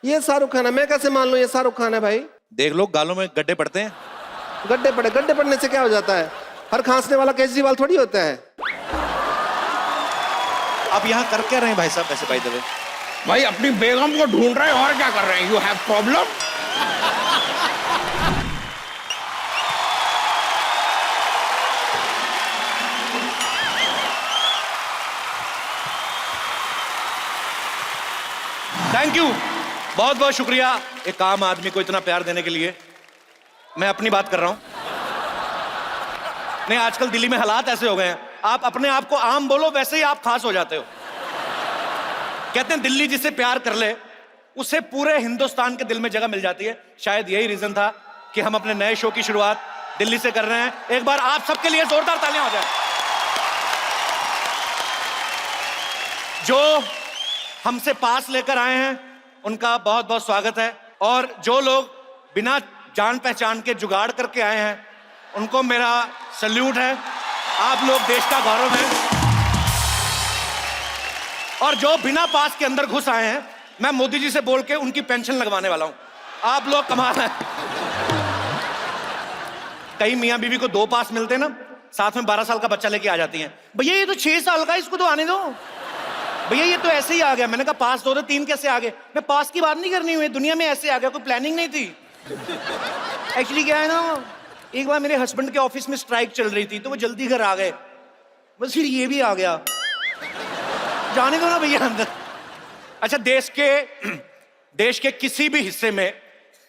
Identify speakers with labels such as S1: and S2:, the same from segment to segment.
S1: ये शाहरुख खान है, मैं कैसे मान लूं ये शाहरुख खान है भाई?
S2: देख लो, गालों में गड्ढे पड़ते हैं।
S1: गड्ढे पड़ने से क्या हो जाता है? हर खांसने वाला केजरीवाल थोड़ी होता है।
S2: आप यहाँ कर क्या रहे हैं भाई साहब? ऐसे भाई दबे
S3: भाई अपनी बेगम को ढूंढ रहे हैं और क्या कर रहे हैं? You have problem?
S2: Thank you, बहुत बहुत शुक्रिया एक आम आदमी को इतना प्यार देने के लिए। मैं अपनी बात कर रहा हूं। नहीं, आजकल दिल्ली में हालात ऐसे हो गए हैं, आप अपने आप को आम बोलो वैसे ही आप खास हो जाते हो। कहते हैं दिल्ली जिसे प्यार कर ले उसे पूरे हिंदुस्तान के दिल में जगह मिल जाती है। शायद यही रीजन था कि हम अपने नए शो की शुरुआत दिल्ली से कर रहे हैं। एक बार आप सबके लिए जोरदार तालियां हो जाए। जो हमसे पास लेकर आए हैं उनका बहुत बहुत स्वागत है, और जो लोग बिना जान पहचान के जुगाड़ करके आए हैं उनको मेरा सल्यूट है। आप लोग देश का गौरव हैं। और जो बिना पास के अंदर घुस आए हैं, मैं मोदी जी से बोल के उनकी पेंशन लगवाने वाला हूं। आप लोग कमाल है। कई मियां बीवी को 2 पास मिलते हैं ना, साथ में 12 साल का बच्चा लेके आ जाती हैं। भैया ये तो 6 साल का, इसको तो आने दो। भैया ये तो ऐसे ही आ गया। मैंने कहा पास 2 थे, 3 कैसे आ गए? मैं पास की बात नहीं करनी हुई, दुनिया में ऐसे आ गया, कोई प्लानिंग नहीं थी। एक्चुअली क्या है ना, एक बार मेरे हस्बैंड के ऑफिस में स्ट्राइक चल रही थी तो वो जल्दी घर आ गए, बस फिर ये भी आ गया। जाने दो ना भैया अंदर। अच्छा, देश के किसी भी हिस्से में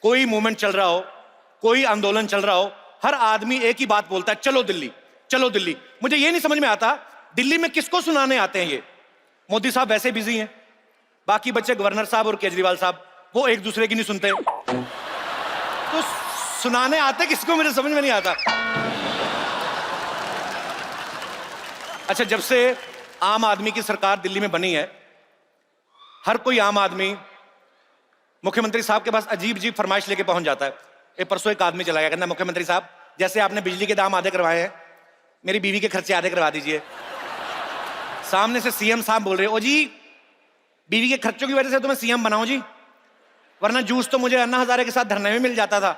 S2: कोई मूवमेंट चल रहा हो, कोई आंदोलन चल रहा हो, हर आदमी एक ही बात बोलता है, चलो दिल्ली, चलो दिल्ली। मुझे ये नहीं समझ में आता दिल्ली में किसको सुनाने आते हैं ये। मोदी साहब वैसे बिजी हैं, बाकी बच्चे गवर्नर साहब और केजरीवाल साहब वो एक दूसरे की नहीं सुनते, तो सुनाने आते किसको मुझे समझ में नहीं आता। अच्छा, जब से आम आदमी की सरकार दिल्ली में बनी है, हर कोई आम आदमी मुख्यमंत्री साहब के पास अजीब अजीब फरमाइश लेके पहुंच जाता है। परसों एक आदमी चला गया, कहना मुख्यमंत्री साहब जैसे आपने बिजली के दाम आधे करवाए हैं, मेरी बीवी के खर्चे आधे करवा दीजिए। सामने से सीएम साहब बोल रहे हो, ओ जी बीवी के खर्चों की वजह से तो मैं सीएम बनाऊं जी, वरना जूस तो मुझे अन्ना हजारे के साथ धरने में मिल जाता था।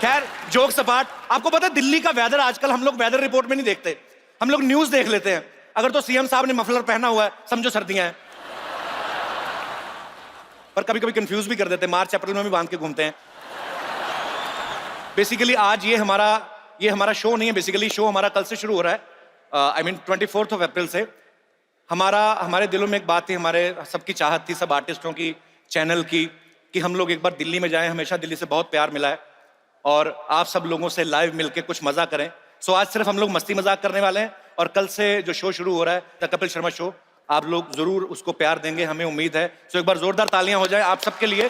S2: खैर, जोक सपाट। आपको पता है दिल्ली का वेदर आजकल हम लोग वेदर रिपोर्ट में नहीं देखते, हम लोग न्यूज देख लेते हैं। अगर तो सीएम साहब ने मफलर पहना हुआ है समझो सर्दियां हैं, पर कभी कभी कंफ्यूज भी कर देते हैं, मार्च अप्रैल में भी बांध के घूमते हैं। बेसिकली आज ये हमारा शो नहीं है, बेसिकली शो हमारा कल से शुरू हो रहा है। आई मीन 24 अप्रैल से। हमारे दिलों में एक बात थी, हमारे सबकी चाहत थी, सब आर्टिस्टों की, चैनल की, कि हम लोग एक बार दिल्ली में जाएं। हमेशा दिल्ली से बहुत प्यार मिला है और आप सब लोगों से लाइव मिलके कुछ मजा करें। सो आज सिर्फ हम लोग मस्ती मजाक करने वाले हैं, और कल से जो शो शुरू हो रहा है द कपिल शर्मा शो, आप लोग जरूर उसको प्यार देंगे, हमें उम्मीद है। सो एक बार जोरदार तालियां हो जाए आप सबके लिए।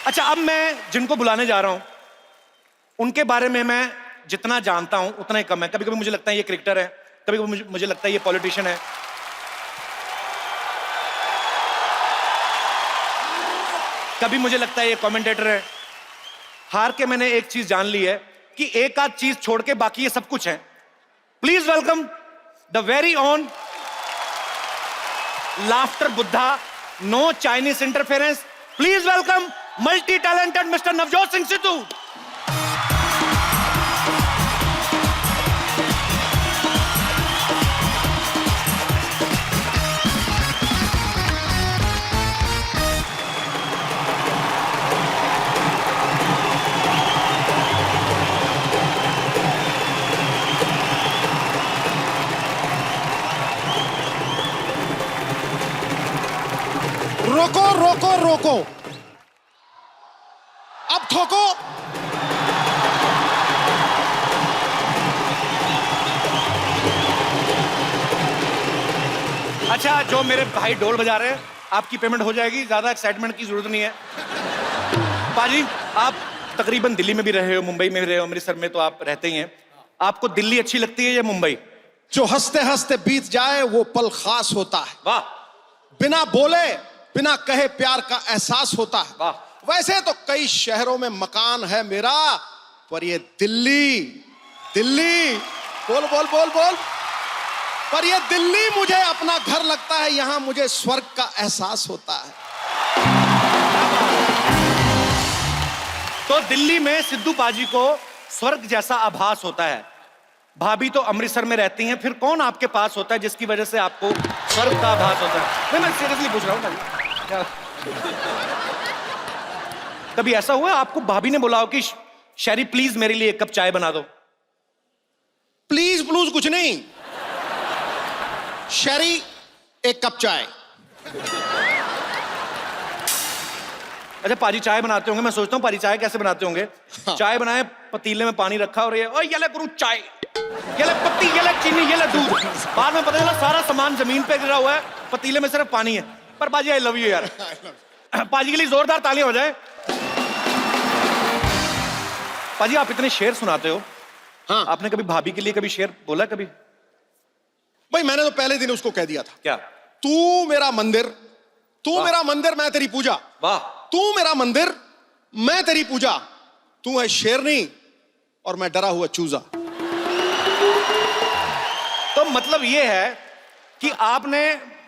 S2: अच्छा, अब मैं जिनको बुलाने जा रहा हूं उनके बारे में मैं जितना जानता हूं उतना ही कम है। कभी कभी मुझे लगता है ये क्रिकेटर है, कभी कभी मुझे लगता है ये पॉलिटिशियन है, कभी मुझे लगता है ये कमेंटेटर है। हार के मैंने एक चीज जान ली है कि एक आध चीज छोड़ के बाकी ये सब कुछ है। Please welcome the very own laughter Buddha, no Chinese interference. Please welcome multi talented mister Navjot Singh Sidhu.
S4: रोको रोको रोको, अब ठोको।
S2: अच्छा, जो मेरे भाई ढोल बजा रहे हैं, आपकी पेमेंट हो जाएगी, ज्यादा एक्साइटमेंट की जरूरत नहीं है। पाजी, आप तकरीबन दिल्ली में भी रहे हो, मुंबई में भी रहे हो, अमृतसर में तो आप रहते ही हैं। आपको दिल्ली अच्छी लगती है या मुंबई?
S4: जो हंसते हंसते बीत जाए वो पल खास होता है।
S2: वाह।
S4: बिना बोले बिना कहे प्यार का एहसास होता है।
S2: वाह।
S4: वैसे तो कई शहरों में मकान है मेरा, पर ये दिल्ली, दिल्ली, बोल बोल बोल बोल, पर ये दिल्ली मुझे अपना घर लगता है, यहां मुझे स्वर्ग का एहसास होता है।
S2: तो दिल्ली में सिद्धू पाजी को स्वर्ग जैसा आभास होता है, भाभी तो अमृतसर में रहती हैं, फिर कौन आपके पास होता है जिसकी वजह से आपको स्वर्ग का आभास होता है? मैं सीरियसली पूछ रहा हूँ भाई। कभी ऐसा हुआ आपको भाभी ने बोला हो कि शैरी प्लीज मेरे लिए एक कप चाय बना दो?
S4: प्लीज प्लूज कुछ नहीं, शैरी एक कप चाय।
S2: अच्छा पाजी चाय बनाते होंगे, मैं सोचता हूँ पाजी चाय कैसे बनाते होंगे।
S4: हाँ।
S2: चाय बनाए, पतीले में पानी रखा और ये ले गुरु चाय, ये ले पत्ती, ये ले चीनी, ये ले दूध। बाद में पता चला सारा सामान जमीन पे गिरा हुआ है, पतीले में सिर्फ पानी है। पर पाजी आई लव यू यार। पाजी के लिए जोरदार तालियां हो जाए। पाजी आप इतने शेर सुनाते हो,
S4: हाँ।
S2: आपने कभी भाभी के लिए कभी शेर बोला कभी?
S4: भाई मैंने तो पहले दिन उसको कह दिया था,
S2: क्या?
S4: तू मेरा मंदिर, तू मेरा मंदिर, मैं तेरी पूजा।
S2: वाह।
S4: तू मेरा मंदिर, मैं तेरी पूजा। तू है शेरनी और मैं डरा हुआ चूजा।
S2: तो मतलब ये है कि आपने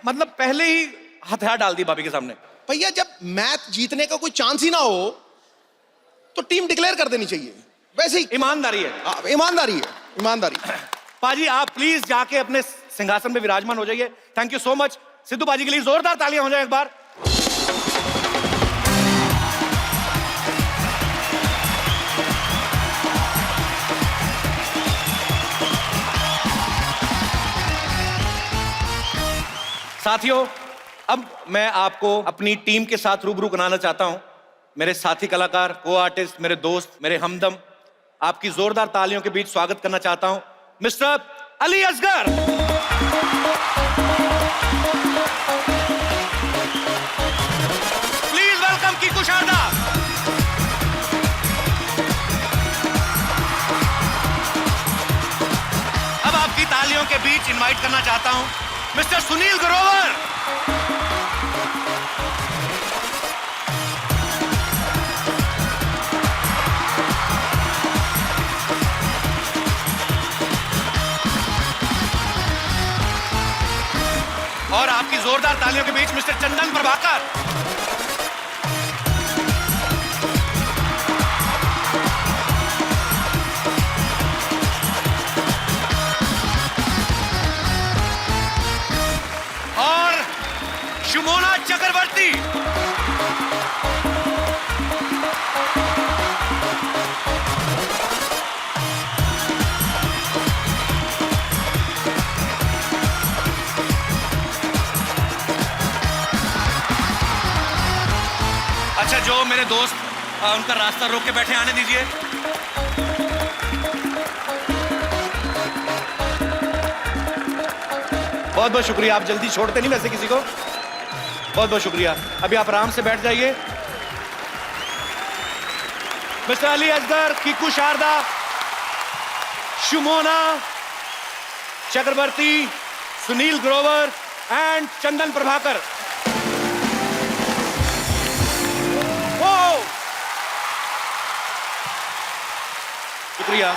S2: मतलब पहले ही हथियार डाल दी भाभी के सामने।
S4: भैया जब मैच जीतने का कोई चांस ही ना हो तो टीम डिक्लेयर कर देनी चाहिए, वैसे ही
S2: ईमानदारी है।
S4: ईमानदारी है, ईमानदारी।
S2: पाजी आप प्लीज जाके अपने सिंहासन पे विराजमान हो जाइए। Thank you so much. Sidhu paaji के लिए जोरदार तालियां हो जाए एक बार। साथियों, अब मैं आपको अपनी टीम के साथ रूबरू कराना चाहता हूं। मेरे साथी कलाकार, को आर्टिस्ट, मेरे दोस्त, मेरे हमदम, आपकी जोरदार तालियों के बीच स्वागत करना चाहता हूं mister Ali Asgar. Please welcome Kiku Sharda. अब आपकी तालियों के बीच इनवाइट करना चाहता हूं मिस्टर सुनील ग्रोवर। और आपकी जोरदार तालियों के बीच मिस्टर चंदन प्रभाकर। और शुमोना चक्रवर्ती। अच्छा जो मेरे दोस्त उनका रास्ता रोक के बैठे, आने दीजिए। बहुत बहुत शुक्रिया, आप जल्दी छोड़ते नहीं वैसे किसी को। बहुत बहुत शुक्रिया, अभी आप आराम से बैठ जाइए। Mister Ali Asgar, Kiku Sharda, Shumona Chakraborty, Sunil Grover and Chandan Prabhakar. शुक्रिया।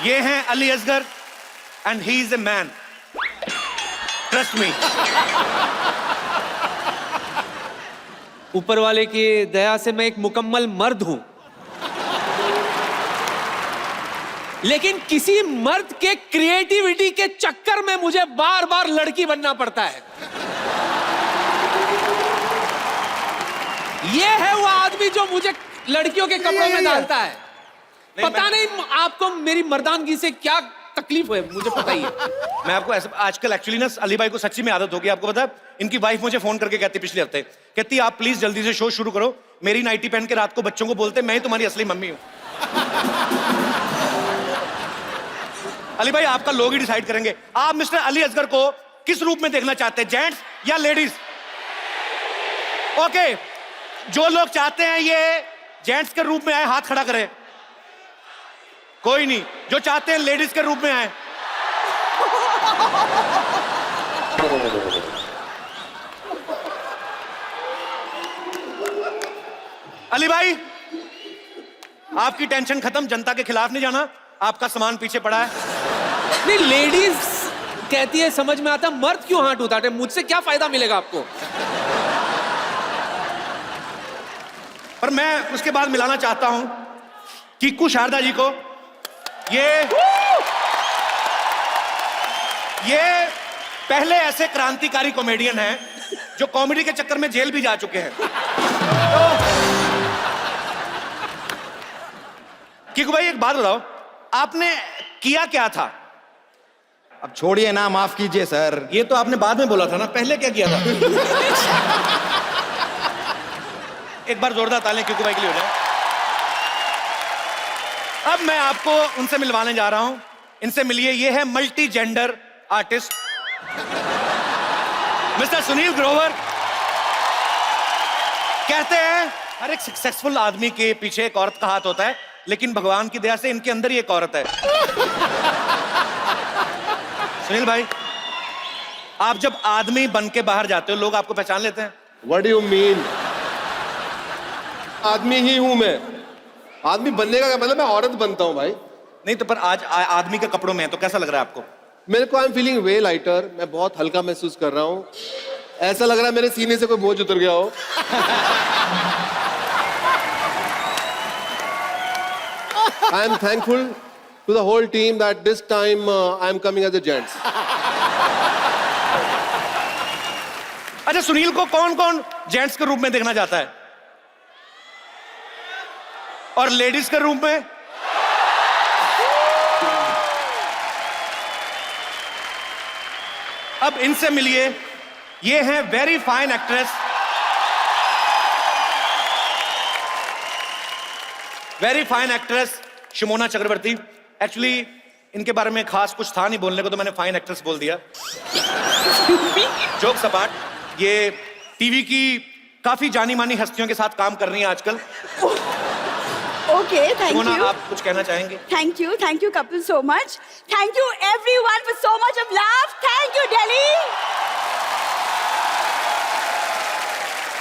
S2: ये हैं Ali Asgar and he is a man, trust me.
S5: ऊपर वाले की दया से मैं एक मुकम्मल मर्द हूं, लेकिन किसी मर्द के क्रिएटिविटी के चक्कर में मुझे बार बार लड़की बनना पड़ता है। यह है वो आदमी जो मुझे लड़कियों के कपड़ों में डालता है। पता नहीं आपको मेरी मर्दानगी से क्या तकलीफ है, मुझे पता ही है।
S2: मैं आपको ऐसे आजकल एक्चुअली ना अली भाई को सच्ची में आदत हो गई। आपको पता है इनकी वाइफ मुझे फोन करके कहती पिछले हफ्ते, कहती आप प्लीज जल्दी से शो शुरू करो। मेरी नाइटी पहन के रात को बच्चों को बोलते मैं ही तुम्हारी असली मम्मी हूं। अली भाई आपका लोग ही डिसाइड करेंगे। आप मिस्टर अली असगर को किस रूप में देखना चाहते हैं, जेंट्स या लेडीज? ओके, जो लोग चाहते हैं ये जेंट्स के रूप में आए हाथ खड़ा करें। कोई नहीं, जो चाहते हैं लेडीज के रूप में आए। अली भाई आपकी टेंशन खत्म, जनता के खिलाफ नहीं जाना, आपका सामान पीछे पड़ा है।
S5: नहीं, लेडीज कहती है समझ में आता, मर्द क्यों हाथ उठाते? मुझसे क्या फायदा मिलेगा आपको?
S2: पर मैं उसके बाद मिलाना चाहता हूं कीकू शारदा जी को। ये पहले ऐसे क्रांतिकारी कॉमेडियन हैं जो कॉमेडी के चक्कर में जेल भी जा चुके हैं। तो कीकू भाई एक बात बताओ, आपने किया क्या था?
S6: अब छोड़िए ना, माफ कीजिए सर।
S2: ये तो आपने बाद में बोला था ना, पहले क्या किया था? एक बार जोरदार तालियां कीकू भाई के लिए हो जाए। अब मैं आपको उनसे मिलवाने जा रहा हूं। इनसे मिलिए, ये है multi gender artist mister Sunil Grover. कहते हैं हर एक सक्सेसफुल आदमी के पीछे एक औरत का हाथ होता है, लेकिन भगवान की दया से इनके अंदर ही एक औरत है। सुनील भाई, आप जब आदमी बन के बाहर जाते हो, लोग आपको पहचान लेते हैं?
S1: What do you mean? आदमी ही हूं मैं। आदमी बनने का क्या मतलब? मैं औरत बनता हूं भाई।
S2: नहीं तो पर आज आदमी के कपड़ों में है, तो कैसा लग रहा है आपको?
S1: मेरे को I am feeling way lighter. मैं बहुत हल्का महसूस कर रहा हूं। ऐसा लग रहा है मेरे सीने से कोई बोझ उतर गया हो। I am thankful to the whole team that this time I am coming as a gents.
S2: अच्छा, सुनील को कौन कौन जेंट्स के रूप में देखना चाहता है? और लेडीज के रूप में? अब इनसे मिलिए, ये हैं very fine actress, very fine actress Shimona Chakraborty. Actually इनके बारे में खास कुछ था नहीं बोलने को, तो मैंने फाइन एक्ट्रेस बोल दिया। जोक सपाट, ये टीवी की काफी जानी मानी हस्तियों के साथ काम कर रही हैं आजकल।
S7: Okay, thank
S2: Simona,
S7: you.
S2: आप कुछ कहना चाहेंगे?
S7: Thank you, Kapil, so much. Thank you, everyone, for so much of love. Thank you, Delhi.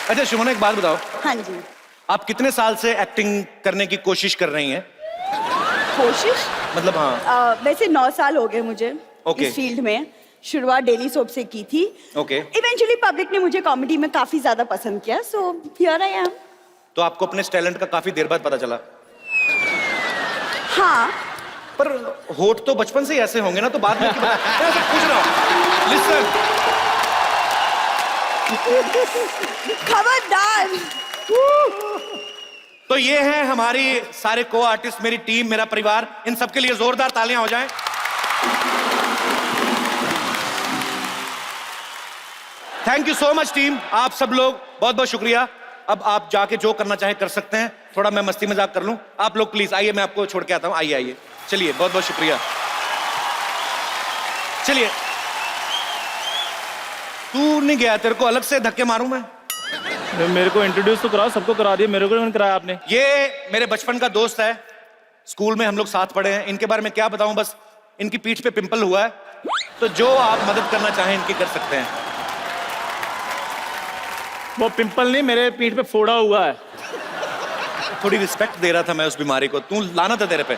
S2: अच्छा शिमोना, एक बात बताओ,
S7: हाँ जी।
S2: आप कितने साल से एक्टिंग करने की कोशिश कर रही हैं?
S7: कोशिश?
S2: मतलब हाँ।
S7: वैसे 9 साल हो गए मुझे
S2: Okay.
S7: इस फील्ड में। शुरुआत डेली सोप से की थी।
S2: Okay.
S7: इवेंचुअली पब्लिक ने मुझे कॉमेडी में काफी ज्यादा पसंद किया, so here I am.
S2: तो आपको अपने टैलेंट का काफी देर बाद पता चला?
S7: हाँ।
S2: पर होठ तो बचपन से ही ऐसे होंगे ना, तो बाद में मैं ऐसा पूछ रहा हूं। लिसन,
S7: खबरदार।
S2: तो ये हैं हमारी सारे को आर्टिस्ट, मेरी टीम, मेरा परिवार। इन सबके लिए जोरदार तालियां हो जाएं। Thank you so much team, आप सब लोग बहुत बहुत शुक्रिया। अब आप जाके जो करना चाहें कर सकते हैं। थोड़ा मैं मस्ती मजाक कर लूं। आप लोग प्लीज आइए, मैं आपको छोड़ के आता हूं। आइए आइए, चलिए, बहुत बहुत शुक्रिया। चलिए, तू नहीं गया, तेरे को अलग से धक्के मारूं मैं?
S8: मेरे को इंट्रोड्यूस तो कराओ, सबको करा दिया, मेरे को नहीं कराया आपने।
S2: ये मेरे बचपन का दोस्त है, स्कूल में हम लोग साथ पढ़े हैं। इनके बारे में क्या बताऊं, बस इनकी पीठ पे पिंपल हुआ है, तो जो आप मदद करना चाहें इनकी कर सकते हैं।
S8: वो पिंपल नहीं, मेरे पीठ पे फोड़ा हुआ है।
S2: थोड़ी रिस्पेक्ट दे रहा था मैं उस बीमारी को, तू लाना था तेरे पे।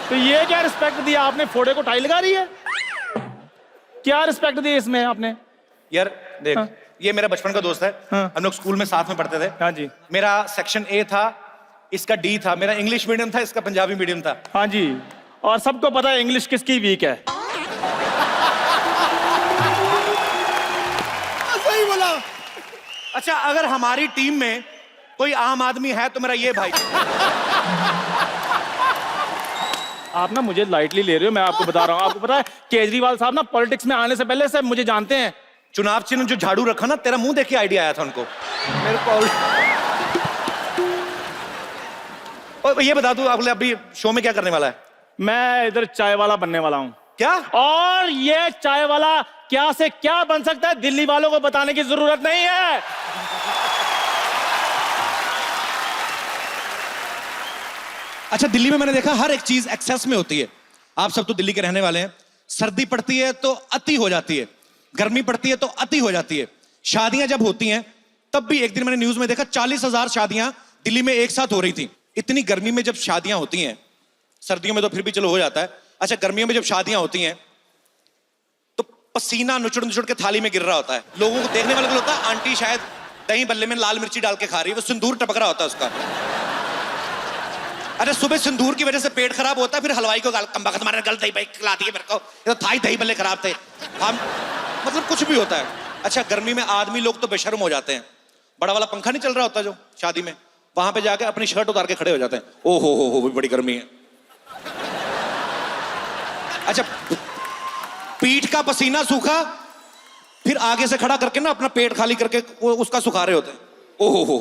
S8: तो ये क्या रिस्पेक्ट दिया आपने? फोड़े को टाई लगा रही है? क्या रिस्पेक्ट दी इसमें आपने?
S2: यार देख,
S8: हाँ।
S2: ये मेरा बचपन का दोस्त है।
S8: हाँ।
S2: हम लोग स्कूल में साथ में पढ़ते थे।
S8: हाँ जी।
S2: मेरा सेक्शन ए था, इसका डी था। मेरा इंग्लिश मीडियम था, इसका पंजाबी मीडियम था।
S8: हाँ जी, और सबको पता है इंग्लिश किसकी वीक है।
S4: सही बोला।
S2: अच्छा, अगर हमारी टीम में कोई आम आदमी है तो मेरा ये भाई।
S8: आप ना मुझे लाइटली ले रहे हो, मैं आपको बता रहा हूँ। आपको पता है केजरीवाल साहब ना पॉलिटिक्स में आने से पहले से मुझे जानते हैं।
S2: चुनाव चिन्ह जो झाड़ू रखा ना, तेरा मुंह देख के आइडिया आया था उनको। मेरे को और ये बता, तू अगले अभी शो में क्या करने वाला है?
S8: मैं इधर चाय वाला बनने वाला हूँ।
S2: क्या?
S8: और ये चाय वाला क्या से क्या बन सकता है, दिल्ली वालों को बताने की जरूरत नहीं है।
S2: अच्छा, दिल्ली में मैंने देखा हर एक चीज एक्सेस में होती है। आप सब तो दिल्ली के रहने वाले हैं। सर्दी पड़ती है तो अति हो जाती है, गर्मी पड़ती है तो अति हो जाती है। शादियां जब होती हैं तब भी, एक दिन मैंने न्यूज में देखा 40,000 शादियां दिल्ली में एक साथ हो रही थी। इतनी गर्मी में जब शादियां होती हैं, सर्दियों में तो फिर भी चलो हो जाता है, अच्छा गर्मियों में जब शादियां होती हैं तो पसीना नुचड़ नुचड़ के थाली में गिर रहा होता है। लोगों को देखने वाले को लगता है आंटी शायद दही बल्ले में लाल मिर्ची डाल के खा रही है, वो सिंदूर टपक रहा होता है उसका। अरे सुबह सिंदूर की वजह से पेट खराब होता है, फिर हलवाई को कमबख्त मारने गलत दही खिला दी है मेरे को, ये तो थाई दही बल्ले खराब थे हम, मतलब कुछ भी होता है। अच्छा गर्मी में आदमी लोग तो बेशर्म हो जाते हैं, बड़ा वाला पंखा नहीं चल रहा होता जो शादी में, वहां पे जाके अपनी शर्ट उतार के खड़े हो जाते हैं, ओ हो बड़ी गर्मी है। अच्छा पीठ का पसीना सूखा, फिर आगे से खड़ा करके ना अपना पेट खाली करके वो उसका सुखा रहे होते हैं, ओ हो।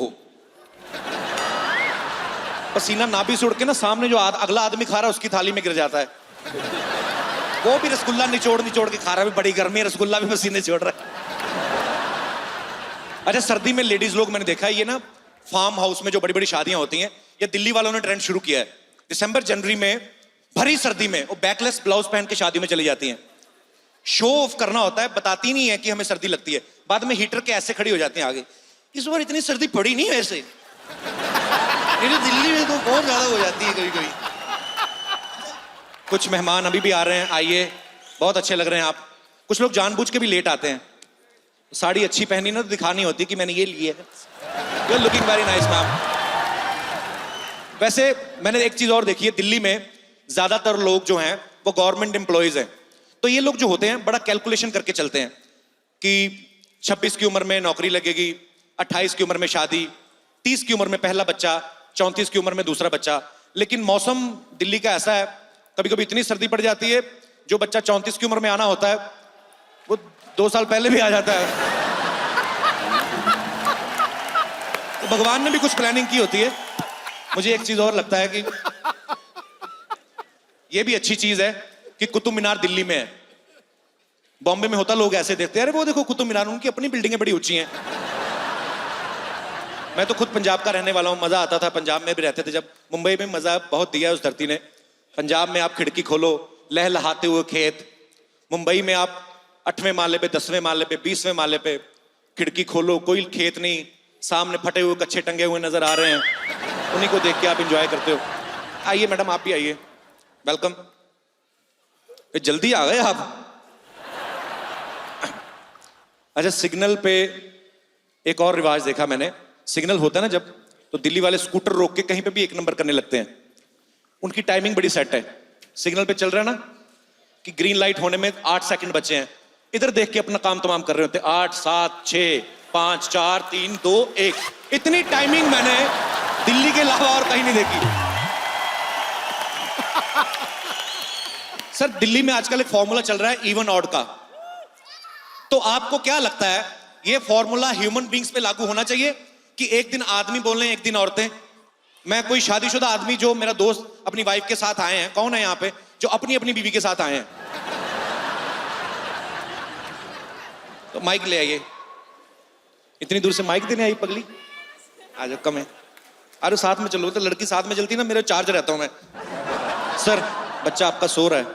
S2: पसीना नाभि से उड़ के ना सामने जो अगला आदमी खा रहा है उसकी थाली में गिर जाता है, वो भी रसगुल्ला निचोड़ निचोड़ के खा रहा है, बड़ी गर्मी है, रसगुल्ला भी पसीने छोड़ रहा है। अच्छा सर्दी में लेडीज लोग मैंने देखा है, ये ना फार्म हाउस में जो बड़ी बड़ी शादियां होती हैं, ये दिल्ली वालों ने ट्रेंड शुरू किया है। दिसंबर जनवरी में भरी सर्दी में वो बैकलेस ब्लाउज पहन के शादी में चली जाती हैं, शो ऑफ करना होता है, बताती नहीं है कि हमें सर्दी लगती है, बाद में हीटर के ऐसे खड़ी हो जाती हैं आगे, इस बार इतनी सर्दी पड़ी नहीं वैसे, ये दिल्ली में तो बहुत ज्यादा हो जाती है कभी कभी। कुछ मेहमान अभी भी आ रहे हैं, आइए, बहुत अच्छे लग रहे हैं आप। कुछ लोग जानबूझ के भी लेट आते हैं, साड़ी अच्छी पहनी ना तो दिखानी होती कि मैंने ये ली है, you are looking very nice ma'am. वैसे मैंने एक चीज और देखी है, दिल्ली में ज्यादातर लोग जो हैं वो गवर्नमेंट एम्प्लॉयज हैं, तो ये लोग जो होते हैं बड़ा कैलकुलेशन करके चलते हैं कि 26 की उम्र में नौकरी लगेगी, 28 की उम्र में शादी, 30 की उम्र में पहला बच्चा, 34 की उम्र में दूसरा बच्चा। लेकिन मौसम दिल्ली का ऐसा है, कभी कभी इतनी सर्दी पड़ जाती है, जो बच्चा 34 की उम्र में आना होता है वो 2 साल पहले भी आ जाता है। तो भगवान ने भी कुछ प्लानिंग की होती है। मुझे एक चीज और लगता है कि ये भी अच्छी चीज है कि कुतुब मीनार दिल्ली में है, बॉम्बे में होता लोग ऐसे देखते हैं, अरे वो देखो कुतुब मीनार, उनकी अपनी बिल्डिंगें बड़ी ऊंची हैं। मैं तो खुद पंजाब का रहने वाला हूं, मजा आता था, पंजाब में भी रहते थे जब, मुंबई में मजा बहुत दिया है उस धरती ने। पंजाब में आप खिड़की खोलो, लहलहाते हुए खेत, मुंबई में आप 8वें माले पे, 10वें माले पे, 20वें माले पे खिड़की खोलो, कोई खेत नहीं, सामने फटे हुए कच्चे टंगे हुए नजर आ रहे हैं, उन्हीं को देख के आप एंजॉय करते हो। आइए मैडम आप भी आइए, वेलकम। जल्दी आ गए आप। अच्छा सिग्नल पे एक और रिवाज देखा मैंने, सिग्नल होता है ना जब, तो दिल्ली वाले स्कूटर रोक के कहीं पे भी 1 नंबर करने लगते हैं, उनकी टाइमिंग बड़ी सेट है। सिग्नल पे चल रहा है ना कि ग्रीन लाइट होने में 8 सेकंड बचे हैं, इधर देख के अपना काम तमाम कर रहे होते हैं, 8 7 6 5 4 3 2 1। इतनी टाइमिंग मैंने दिल्ली के अलावा और कहीं नहीं देखी। सर दिल्ली में आजकल एक फॉर्मूला चल रहा है इवन ऑड का, तो आपको क्या लगता है ये फॉर्मूला ह्यूमन बींग्स पे लागू होना चाहिए कि एक दिन आदमी बोले एक दिन औरतें? मैं कोई शादीशुदा आदमी, जो मेरा दोस्त अपनी वाइफ के साथ आए हैं, कौन है यहाँ पे जो अपनी अपनी बीवी के साथ आए हैं? तो माइक ले आइए, इतनी दूर से माइक देने आई पगली, आ जाओ, कम है। अरे साथ में चलो, तो लड़की साथ में चलती ना, मेरा चार्ज रहता हूं मैं। सर बच्चा आपका सो रहा है,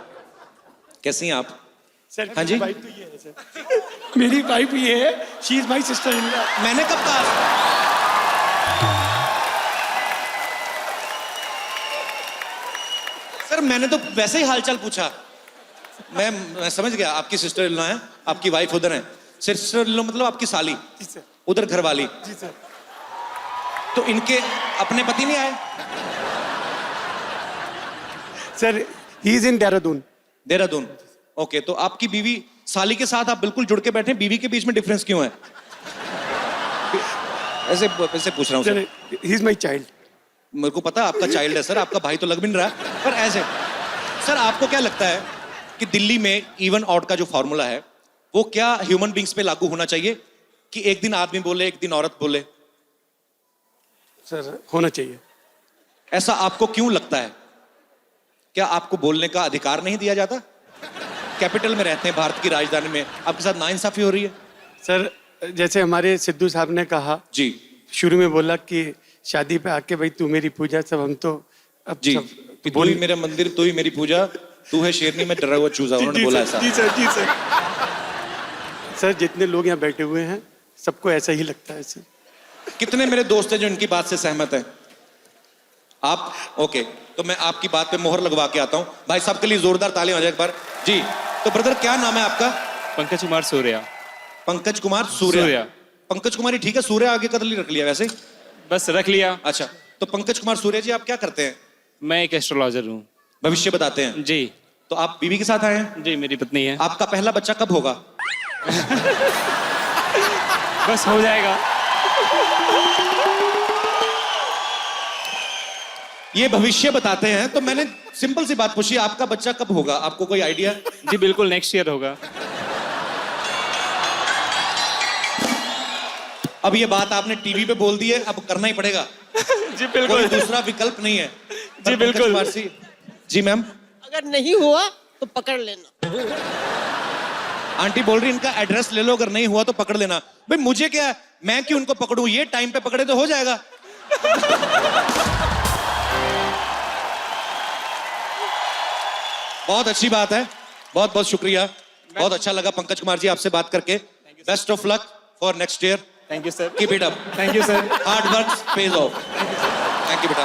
S2: कैसी हैं आप?
S9: सर
S2: हाँ जी,
S9: वाइफ तो ये है सर, मेरी वाइफ ये है, she is my sister in law.
S2: मैंने कब कहा? सर मैंने तो वैसे ही हालचाल पूछा, मैं समझ गया आपकी सिस्टर इन लॉ है, आपकी वाइफ उधर है। सिस्टर इन लॉ मतलब आपकी साली,
S9: जी सर,
S2: उधर घर वाली।
S9: जी सर।
S2: तो इनके अपने पति नहीं आए?
S9: Sir he is in Dehradun.
S2: Dehradun, okay. तो आपकी बीवी साली के साथ आप बिल्कुल जुड़ के बैठे, बीवी के बीच में डिफरेंस क्यों है? ऐसे पूछ रहा हूँ
S9: sir, he is my child.
S2: मेरे को पता है आपका चाइल्ड है सर, आपका भाई तो लग भी नहीं रहा, पर ऐसे। सर आपको क्या लगता है कि दिल्ली में इवन ऑड का जो फॉर्मूला है वो क्या ह्यूमन बींग्स पे लागू होना चाहिए कि एक दिन आदमी बोले एक दिन औरत बोले?
S9: सर होना चाहिए।
S2: ऐसा आपको क्यों लगता है? क्या आपको बोलने का अधिकार नहीं दिया जाता? कैपिटल में रहते हैं, भारत की राजधानी में, आपके साथ नाइंसाफी हो रही है।
S9: सर जैसे हमारे सिद्धू साहब ने कहा
S2: जी,
S9: शुरू में बोला कि शादी पे आके भाई तू मेरी पूजा, सब हम तो अब
S2: जी,
S9: सब
S2: तू ही मेरा मंदिर, तू ही मेरी पूजा, तू है शेरनी में डरा हुआ चूजा, उन्होंने बोला ऐसा।
S9: जी सर, जी सर। सर जितने लोग यहाँ बैठे हुए हैं सबको ऐसा ही लगता है सर।
S2: कितने मेरे दोस्त हैं जो इनकी बात से सहमत हैं? आप? ओके, तो मैं आपकी बात पे मोहर लगवा के आता हूं। भाई साहब के लिए जोरदार तालियां हो जाए एक बार। जी, तो ब्रदर क्या नाम है आपका?
S8: पंकज कुमार सूर्या।
S2: पंकज कुमार सूर्या।
S8: सूर्या।
S2: पंकज कुमार ही ठीक है, सूर्या आगे कदली रख लिया वैसे।
S8: बस रख लिया।
S2: अच्छा, तो पंकज कुमार सूर्या जी, आप क्या करते हैं?
S8: मैं एक एस्ट्रोलॉजर हूँ।
S2: भविष्य बताते हैं
S8: जी।
S2: तो आप बीवी के साथ आए हैं?
S8: जी, मेरी पत्नी है।
S2: आपका पहला बच्चा कब होगा?
S8: बस हो जाएगा।
S2: ये भविष्य बताते हैं, तो मैंने सिंपल सी बात पूछी, आपका बच्चा कब होगा? आपको कोई आइडिया?
S8: जी बिल्कुल, नेक्स्ट ईयर होगा।
S2: अब ये बात आपने टीवी पे बोल दी है, अब करना ही पड़ेगा।
S8: जी
S2: कोई
S8: बिल्कुल।
S2: दूसरा विकल्प नहीं है।
S8: जी बिल्कुल।
S2: जी मैम।
S10: अगर नहीं हुआ तो पकड़ लेना।
S2: आंटी बोल रही इनका एड्रेस ले लो, अगर नहीं हुआ तो पकड़ लेना। भाई मुझे क्या है, मैं क्यों उनको पकड़ूं? ये टाइम पे पकड़े तो हो जाएगा। बहुत अच्छी बात है, बहुत बहुत शुक्रिया। बहुत अच्छा लगा पंकज कुमार जी आपसे बात करके। Best of luck for next year.
S8: Thank you sir.
S2: Keep it up.
S8: Thank you sir.
S2: Hard work pays off. Thank you बेटा।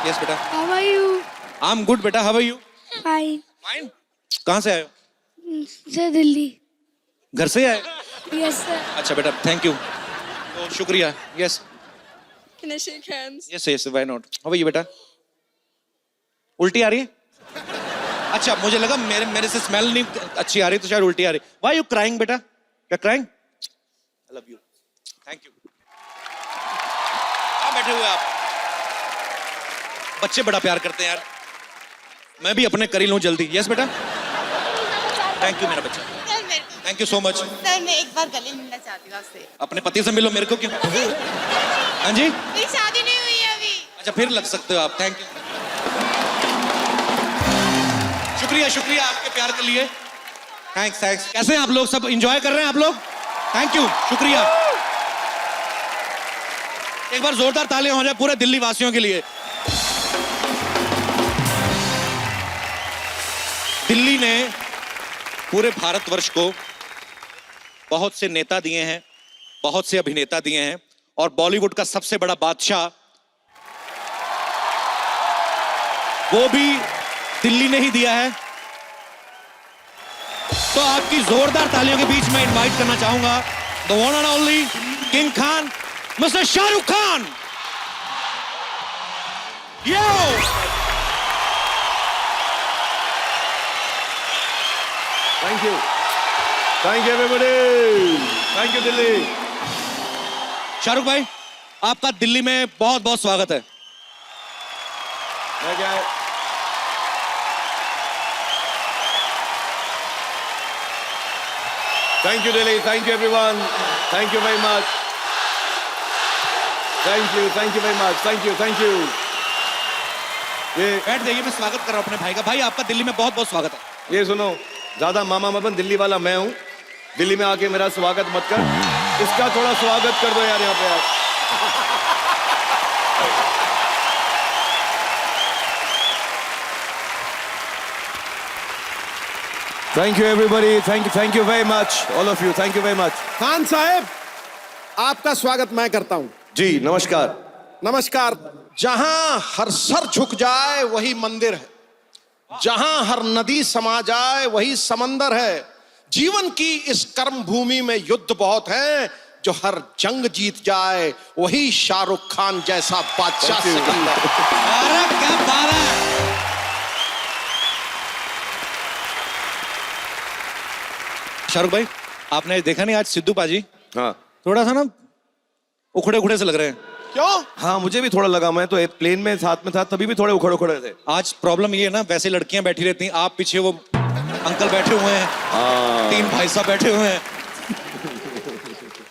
S2: यस बेटा।
S7: How are you?
S2: I am good बेटा, how are you?
S7: Fine.
S2: Fine. कहाँ से आए हो?
S7: Sir, Delhi.
S2: घर से आए?
S7: Yes, sir.
S2: अच्छा बेटा, थैंक यू। तो शुक्रिया। Yes
S10: Can I shake hands?
S2: Yes yes, why not. How are you बेटा? उल्टी आ रही है? अच्छा, मुझे लगा मेरे से स्मेल नहीं अच्छी आ रही तो शायद उल्टी आ रही। व्हाई यू क्राइंग बेटा? क्या crying? I love you. Thank you. कहाँ बैठे हुए आप? बच्चे बड़ा प्यार करते हैं यार। मैं भी अपने करी लूं जल्दी। यस बेटा। थैंक यू मेरा बच्चा। Thank you so much.
S10: Sir मैं एक बार गले मिलना चाहती हूँ आपसे।
S2: अपने पति से मिलो, मेरे को क्यों? हाँ जी,
S10: मेरी शादी नहीं हुई है अभी।
S2: अच्छा फिर लग सकते हो आप। Thank you. शुक्रिया शुक्रिया आपके प्यार के लिए। Thanks thanks. कैसे हैं आप लोग? सब एंजॉय कर रहे हैं आप लोग? थैंक यू, शुक्रिया। एक बार जोरदार तालियां हो जाए पूरे दिल्ली वासियों के लिए। दिल्ली ने पूरे भारतवर्ष को बहुत से नेता दिए हैं, बहुत से अभिनेता दिए हैं, और बॉलीवुड का सबसे बड़ा बादशाह वो भी दिल्ली ने ही दिया है। तो आपकी जोरदार तालियों के बीच में इनवाइट करना चाहूंगा the one and only king Khan, mister Shahrukh Khan. Yo
S1: thank you everybody. Thank you Delhi.
S2: Shahrukh भाई, आपका दिल्ली में बहुत बहुत स्वागत है।
S1: मैं क्या है? Thank you Delhi, thank you everyone, thank you very much, thank you very much, thank you. ये
S2: बैठ जाइए, मैं स्वागत कर रहा हूं अपने भाई का। भाई आपका दिल्ली में बहुत बहुत स्वागत है।
S1: ये सुनो, ज्यादा मामा मत बन, दिल्ली वाला मैं हूं। दिल्ली में आके मेरा स्वागत मत कर, इसका थोड़ा स्वागत कर दो यार यहाँ पे यार। Thank you everybody, thank you very much, all of you, thank you very much.
S4: Khan साहब, आपका स्वागत मैं करता हूं।
S1: जी नमस्कार।
S4: नमस्कार। जहां हर सर झुक जाए वही मंदिर है, जहां हर नदी समा जाए वही समंदर है। जीवन की इस कर्म भूमि में युद्ध बहुत है, जो हर जंग जीत जाए वही शाहरुख खान जैसा बादशाह सिकंदर।
S2: अरे क्या बात है। शाहरुख भाई, आपने देखा नहीं आज सिद्धू पाजी
S1: हाँ
S2: थोड़ा सा ना उखड़े उखड़े से लग रहे हैं?
S4: क्यों?
S1: हाँ, मुझे भी थोड़ा लगा। मैं तो प्लेन में साथ में था, तभी भी थोड़े उखड़ उखड़े थे।
S2: आज प्रॉब्लम ये है ना, वैसे लड़कियां बैठी रहती हैं, आप पीछे वो अंकल बैठे हुए हैं, तीन भाई साहब बैठे हुए हैं।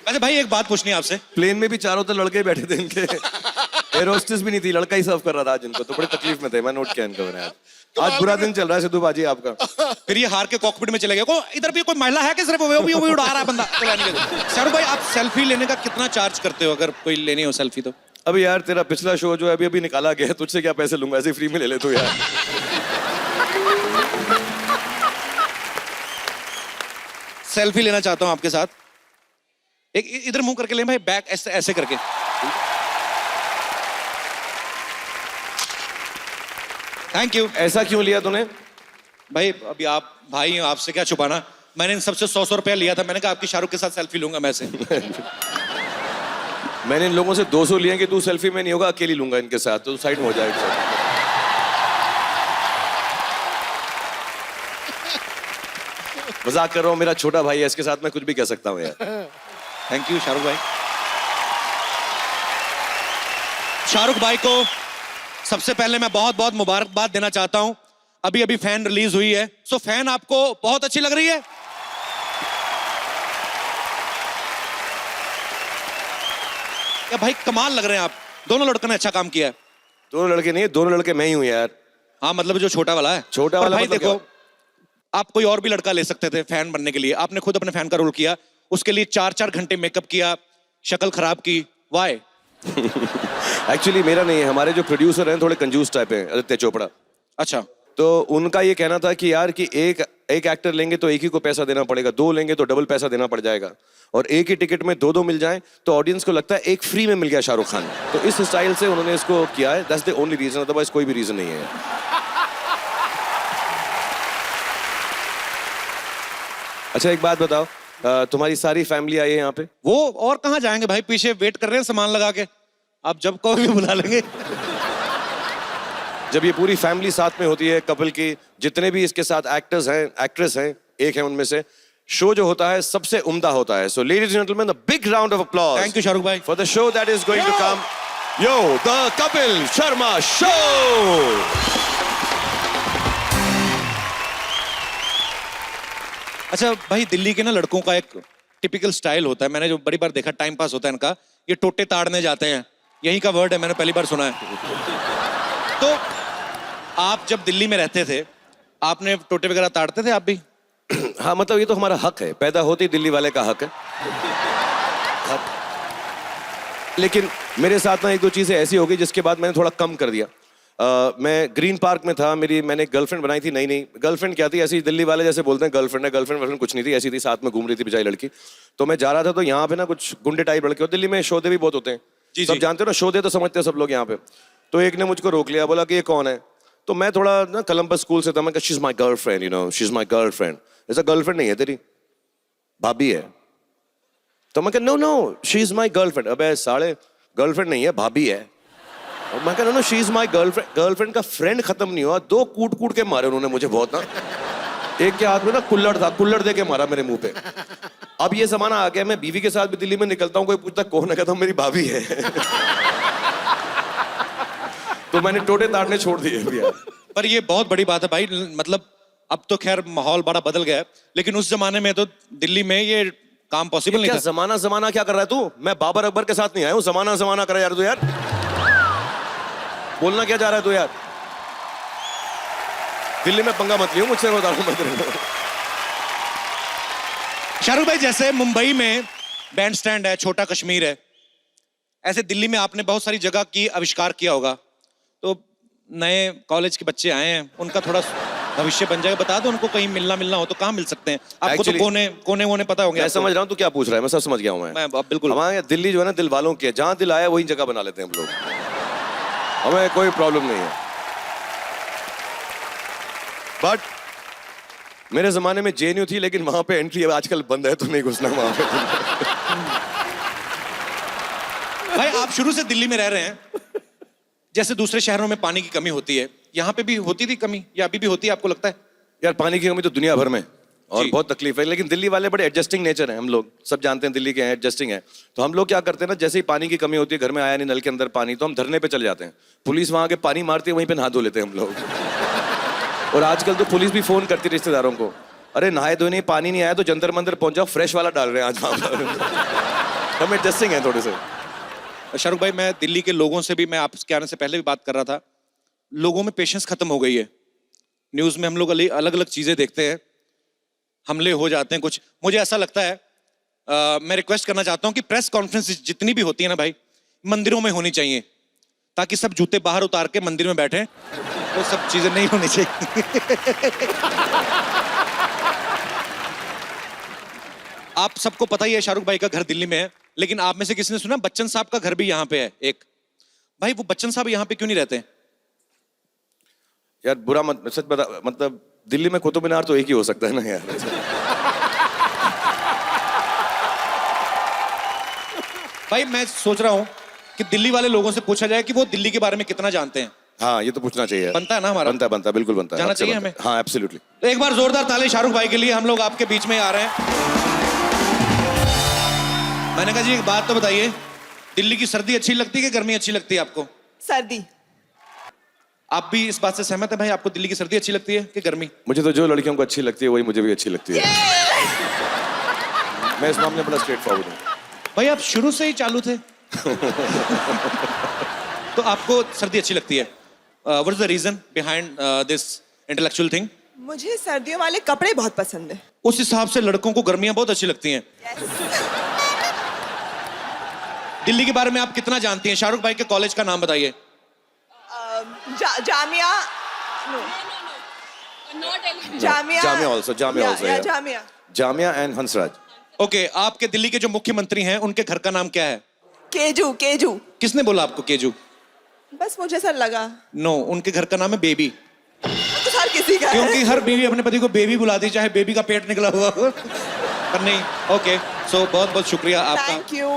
S2: वैसे भाई एक बात पूछनी है आपसे।
S1: प्लेन में भी चारों तो लड़के बैठे थे इनके। एयर होस्टेस भी नहीं थी, लड़का ही सर्व कर रहा था आज इनको, तो बड़ी तकलीफ में थे। मैं नोट किया इनको मैंने। आज बुरा दिन चल रहा है सिद्धू बाजी आपका।
S2: फिर ये हार के कॉकपिट में चले गए। को इधर भी कोई महिला है कि सिर्फ वो भी उड़ा रहा है बंदा? शाहरुख भाई, आप सेल्फी लेने का कितना चार्ज करते हो, अगर कोई लेनी हो सेल्फी तो?
S1: अभी यार तेरा पिछला शो जो है अभी निकाला गया है, तुझसे क्या पैसे लूंगा, ऐसे फ्री में ले ले तू यार।
S2: सेल्फी लेना चाहता हूं आपके साथ। एक इधर मुंह करके ले भाई, बैक ऐसे ऐसे करके। Thank you.
S1: ऐसा क्यों लिया तूने?
S2: भाई अभी आप भाई हो, आपसे क्या छुपाना। मैंने इन सबसे 100 रुपया लिया था, मैंने कहा आपकी शाहरुख के साथ सेल्फी लूंगा मैं से।
S1: मैंने इन लोगों से 200 लिए कि तू सेल्फी में नहीं होगा, अकेली लूंगा इनके साथ, तो साइड में हो जाएगा। मजाक कर रहा हूँ, मेरा छोटा भाई है, इसके साथ मैं कुछ भी कह सकता हूँ यार।
S2: थैंक यू शाहरुख भाई। शाहरुख भाई को सबसे पहले मैं बहुत बहुत मुबारकबाद देना चाहता हूं। अभी अभी फैन रिलीज हुई है, सो फैन आपको बहुत अच्छी लग रही है? या भाई कमाल लग रहे हैं आप दोनों लड़कों ने, अच्छा काम किया है।
S1: दोनों लड़के नहीं, दोनों लड़के मैं ही हूँ यार।
S2: हाँ मतलब जो छोटा वाला है।
S1: छोटा
S2: पर
S1: वाला
S2: भाई
S1: मतलब
S2: देखो, आप कोई और भी लड़का ले सकते थे फैन बनने के लिए, आपने खुद अपने फैन का रोल किया, उसके लिए 4-4 घंटे मेकअप किया, शक्ल खराब की, वाई?
S1: एक्चुअली मेरा नहीं है, हमारे जो प्रोड्यूसर हैं थोड़े कंजूस टाइप हैं, आदित्य चोपड़ा।
S2: अच्छा।
S1: तो उनका ये कहना था कि यार कि एक एक्टर लेंगे तो एक ही को पैसा देना पड़ेगा, 2 लेंगे तो डबल पैसा देना पड़ जाएगा, और एक ही टिकट में 2 मिल जाएं तो ऑडियंस को लगता है एक फ्री में मिल गया शाहरुख खान। तो इस स्टाइल से उन्होंने इसको किया है, that's the only reason, otherwise कोई भी रीजन नहीं है। अच्छा एक बात बताओ, तुम्हारी सारी फैमिली आई है यहाँ पे?
S2: वो और कहाँ जाएंगे भाई, पीछे वेट कर रहे हैं सामान लगा के, आप जब कहोगे बुला लेंगे।
S1: जब ये पूरी फैमिली साथ में होती है कपल की, जितने भी इसके साथ एक्टर्स हैं, एक्ट्रेस हैं, एक है उनमें से, शो जो होता है सबसे उम्दा होता है। So ladies and gentleman, a big round of applause.
S2: Thank you Shahrukh भाई
S1: for the show that is going to come, yo the Kapil Sharma show.
S2: अच्छा भाई, दिल्ली के ना लड़कों का एक टिपिकल स्टाइल होता है, मैंने जो बड़ी बार देखा, टाइम पास होता है इनका, ये टोटे ताड़ने जाते हैं, यही का वर्ड है, मैंने पहली बार सुना है। तो आप जब दिल्ली में रहते थे, आपने टोटे वगैरह ताड़ते थे आप भी?
S1: हाँ मतलब ये तो हमारा हक है, पैदा होते ही दिल्ली वाले का हक है। लेकिन मेरे साथ ना 1-2 चीजें ऐसी हो गई जिसके बाद मैंने थोड़ा कम कर दिया। मैं ग्रीन पार्क में था, मैंने गर्लफ्रेंड बनाई थी, नहीं गर्लफ्रेंड क्या थी, ऐसी दिल्ली वाले जैसे बोलते हैं गर्लफ्रेंड है, गर्लफ्रेंड कुछ नहीं थी, ऐसी थी, साथ में घूम रही थी बेचारी लड़की। तो मैं जा रहा था, तो यहाँ पे ना कुछ गुंडे टाइप लड़के, और दिल्ली में शोधे भी बहुत होते हैं, सब जानते हो ना, शोधे तो समझते हैं सब लोग यहाँ पे। तो एक ने मुझको रोक लिया, बोला कि ये कौन है? तो मैं थोड़ा ना कोलंबस स्कूल से था, मैं कहा she is my girlfriend, you know, she is my girlfriend. ऐसा गर्लफ्रेंड नहीं है तेरी, भाभी है। तो मैं कहा no she is my girlfriend. अबे साले, गर्लफ्रेंड नहीं है, भाभी है। और मैं कहा no she is my girlfriend. Girlfriend का फ्रेंड खत्म नहीं हुआ, 2 कूट के मारे उन्होंने मुझे बहुत ना। एक के हाथ में ना कुल्लड़ था, कुल्लड़ दे के मारा मेरे मुंह पे। अब ये जमाना आ गया, मैं बीवी के साथ भी दिल्ली में निकलता हूँ, कोई पूछता कौन है, कहता हूँ मेरी भाभी है। तो मैंने टोटे ताड़ने छोड़ दिए भैया।
S2: पर ये बहुत बड़ी बात है भाई, मतलब अब तो खैर माहौल बड़ा बदल गया है, लेकिन उस जमाने में तो दिल्ली में ये काम पॉसिबल नहीं था।
S1: जमाना क्या कर रहा है तू? मैं बाबर अकबर के साथ नहीं आया हूँ, जमाना कर यार तू, यार बोलना क्या जा रहा है तू यार? दिल्ली में पंगा मत लियो मुझसे, बता रहा हूं मैं तेरे को।
S2: शाहरुख भाई, जैसे मुंबई में बैंड स्टैंड है, छोटा कश्मीर है, ऐसे दिल्ली में आपने बहुत सारी जगह की आविष्कार किया होगा, तो नए कॉलेज के बच्चे आए हैं, उनका थोड़ा भविष्य बन जाएगा, बता दो उनको, कहीं मिलना हो तो कहाँ मिल सकते हैं आपको? तो कोने पता होंगे।
S1: मैं समझ रहा हूँ तू क्या पूछ रहा है, मैं सब समझ गया हूँ। मैं
S2: बिल्कुल,
S1: हमारे दिल्ली जो है ना दिल वालों की है, जहाँ दिल आया वही जगह बना लेते हैं हम लोग, हमें कोई प्रॉब्लम नहीं है। बट मेरे जमाने में जेएनयू थी, लेकिन वहां पे एंट्री आजकल बंद है, तो नहीं घुसना वहां पे।
S2: भाई आप शुरू से दिल्ली में रह रहे हैं, जैसे दूसरे शहरों में पानी की कमी होती है, यहाँ पे भी होती थी कमी, या अभी भी होती है आपको लगता है?
S1: यार पानी की कमी तो दुनिया भर में, और बहुत तकलीफ है, लेकिन दिल्ली वाले बड़े एडजस्टिंग नेचर है, हम लोग सब जानते हैं दिल्ली के हैं, एडजस्टिंग है। तो हम लोग क्या करते हैं ना, जैसे ही पानी की कमी होती है, घर में आया नहीं नल के अंदर पानी, तो हम धरने पे चले जाते हैं, पुलिस वहां के पानी मारती है, वहीं पे नहा धो लेते हैं हम लोग। और आजकल तो पुलिस भी फोन करती है रिश्तेदारों को, अरे नहाए धोए नहीं, पानी नहीं आया तो जंतर मंदिर पहुंच जाओ, फ्रेश वाला डाल रहे हैं आज वहां पर। हम एडजस्टिंग है थोड़े से।
S2: शाहरुख भाई, मैं दिल्ली के लोगों से भी, मैं आपके आने से पहले भी बात कर रहा था, लोगों में पेशेंस खत्म हो गई है। न्यूज में हम लोग अलग अलग चीजें देखते हैं, हमले हो जाते हैं कुछ, मुझे ऐसा लगता है, मैं रिक्वेस्ट करना चाहता हूं कि प्रेस कॉन्फ्रेंस जितनी भी होती है ना भाई, मंदिरों में होनी चाहिए, ताकि सब जूते बाहर उतार के मंदिर में बैठे, वो सब चीजें नहीं होनी चाहिए। आप सबको पता ही है शाहरुख भाई का घर दिल्ली में है, लेकिन आप में से किसी ने सुना बच्चन साहब का घर भी यहाँ पे है एक? भाई वो बच्चन साहब यहाँ पे क्यों नहीं रहते?
S1: यार बुरा मत, सच बता, मतलब दिल्ली में कुतुब मीनार तो एक ही हो सकता है ना यार।
S2: भाई मैं सोच रहा हूँ कि दिल्ली वाले लोगों से पूछा जाए कि वो दिल्ली के बारे में कितना जानते हैं।
S1: हाँ ये तो पूछना चाहिए।
S2: बनता है ना हमारा?
S1: बनता है बिल्कुल बनता है।
S2: जाना
S1: आपसे
S2: चाहिए
S1: बनता है।
S2: हमें?
S1: हाँ एब्सोल्युटली।
S2: तो एक बार जोरदार ताली शाहरुख भाई के लिए, हम लोग आपके बीच में आ रहे हैं। मैंने कहा जी एक बात तो बताइए, दिल्ली की सर्दी अच्छी लगती है कि गर्मी अच्छी लगती है आपको?
S10: सर्दी।
S2: आप भी इस बात से सहमत है भाई, आपको दिल्ली की सर्दी अच्छी लगती है कि गर्मी?
S1: मुझे तो जो लड़कियों को अच्छी लगती है वही मुझे भी अच्छी लगती है। मैं इस मामले में बड़ा स्ट्रेट फॉरवर्ड हूँ।
S2: भाई आप शुरू से ही चालू थे। तो आपको सर्दी अच्छी लगती है। What is the reason behind this intellectual thing?
S10: मुझे सर्दियों वाले कपड़े बहुत पसंद है।
S2: उस हिसाब से लड़कों को गर्मियां बहुत अच्छी लगती हैं। दिल्ली के बारे में आप कितना जानती हैं? शाहरुख भाई के कॉलेज का नाम बताइए।
S10: Jamia. Jamia.
S1: Jamia also, Jamia also, yeah.
S10: Jamia.
S1: Jamia and Hansraj.
S2: Okay, आपके दिल्ली के जो मुख्यमंत्री हैं उनके घर का नाम क्या है?
S10: केजू। केजू।
S2: किसने बोला आपको केजू?
S10: बस मुझे ऐसा लगा।
S2: नो, उनके घर का नाम है बेबी।
S10: तो हर किसी का है।
S2: क्योंकि हर बीवी अपने पति को बेबी बुलाती, चाहे बेबी का पेट निकला हुआ हो। पर नहीं। ओके, सो बहुत बहुत शुक्रिया आपका।
S10: Thank you.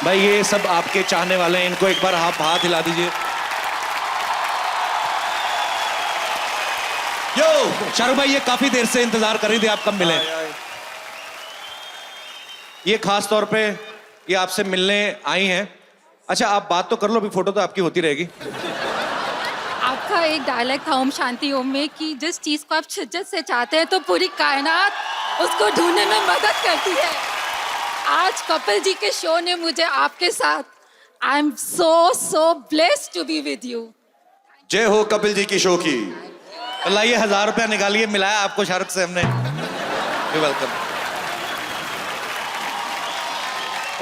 S2: भाई ये सब आपके चाहने वाले हैं, इनको एक बार आप हाथ हिला दीजिए। यो शाहरुख भाई, ये काफी देर से इंतजार कर रही थी, आप कब मिले? ये खास तौर पे ये आपसे मिलने आई हैं। अच्छा आप बात तो कर लो, अभी फोटो तो आपकी होती रहेगी।
S11: आपका एक डायलॉग था ओम शांति ओम में कि जिस चीज को आप शिद्दत से चाहते हैं तो पूरी कायनात उसको ढूंढने में मदद करती है। आज कपिल जी के शो ने मुझे आपके साथ, I am so blessed to be with you.
S1: जय हो कपिल जी की शो की।
S2: लाइए 1000 रुपया निकालिए, मिलाया आपको शाहरुख से हमने। वेलकम।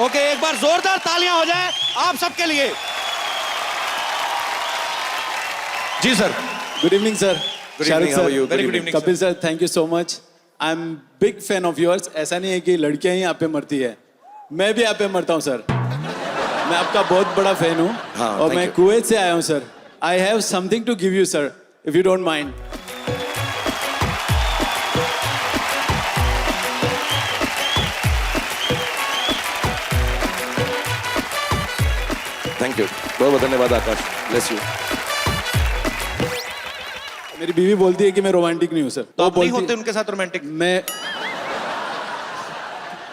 S2: ओके, एक बार जोरदार तालियां हो जाए आप सबके लिए। जी sir.
S9: Good evening sir.
S1: Good evening, how are you?
S2: Very good evening,
S9: Kapil sir, thank you so much. I am big fan of yours. ऐसा नहीं है कि लड़कियां ही आप पे मरती है, मैं भी आप पे मरता हूं सर। मैं आपका बहुत बड़ा फैन हूं।
S1: हाँ,
S9: और
S1: thank
S9: मैं
S1: you.
S9: कुवैत से आया हूं sir. I have something to give you sir, if you don't mind.
S1: Thank you, बहुत बहुत धन्यवाद आकाश। Bless you.
S9: मेरी बीवी बोलती है कि मैं रोमांटिक नहीं हूं सर।
S2: तो आप नहीं
S9: बोलती
S2: होते उनके साथ रोमांटिक?
S9: मैं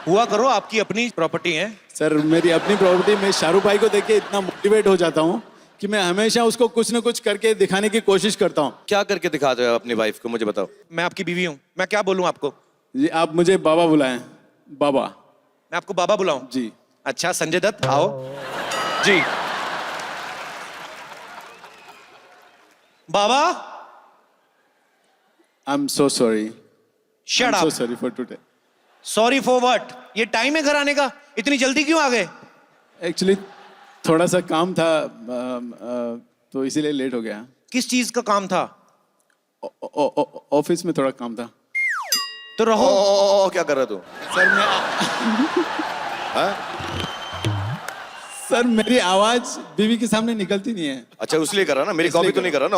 S2: हुआ करो, आपकी अपनी प्रॉपर्टी है।
S9: सर, मेरी अपनी प्रॉपर्टी। मैं शाहरुख भाई को देख के इतना मोटिवेट हो जाता हूँ कि मैं हमेशा उसको कुछ न कुछ करके दिखाने की कोशिश करता हूँ।
S1: क्या करके दिखाते हो अपनी वाइफ को, मुझे बताओ।
S2: मैं आपकी बीवी हूं, मैं क्या बोलूं आपको?
S9: जी, आप मुझे बाबा बुलाएं। बाबा।
S2: मैं आपको बाबा बुलाऊं?
S9: जी।
S2: अच्छा संजय दत्त आओ जी। Baba.
S9: I am so sorry.
S2: Shut
S9: so
S2: up.
S9: Sorry for today.
S2: Sorry for what? ये टाइम है घर आने का, इतनी जल्दी क्यों आ गए?
S9: एक्चुअली थोड़ा सा काम था, तो इसीलिए लेट हो गया।
S2: किस चीज का काम था?
S9: ऑफिस में थोड़ा काम था।
S2: तो रहो।
S1: क्या कर रहा तू?
S9: सर मैं सर, मेरी आवाज बीवी के सामने निकलती नहीं है।
S1: अच्छा उसलिए कर रहा ना, मेरी कॉपी तो नहीं कर रहा ना।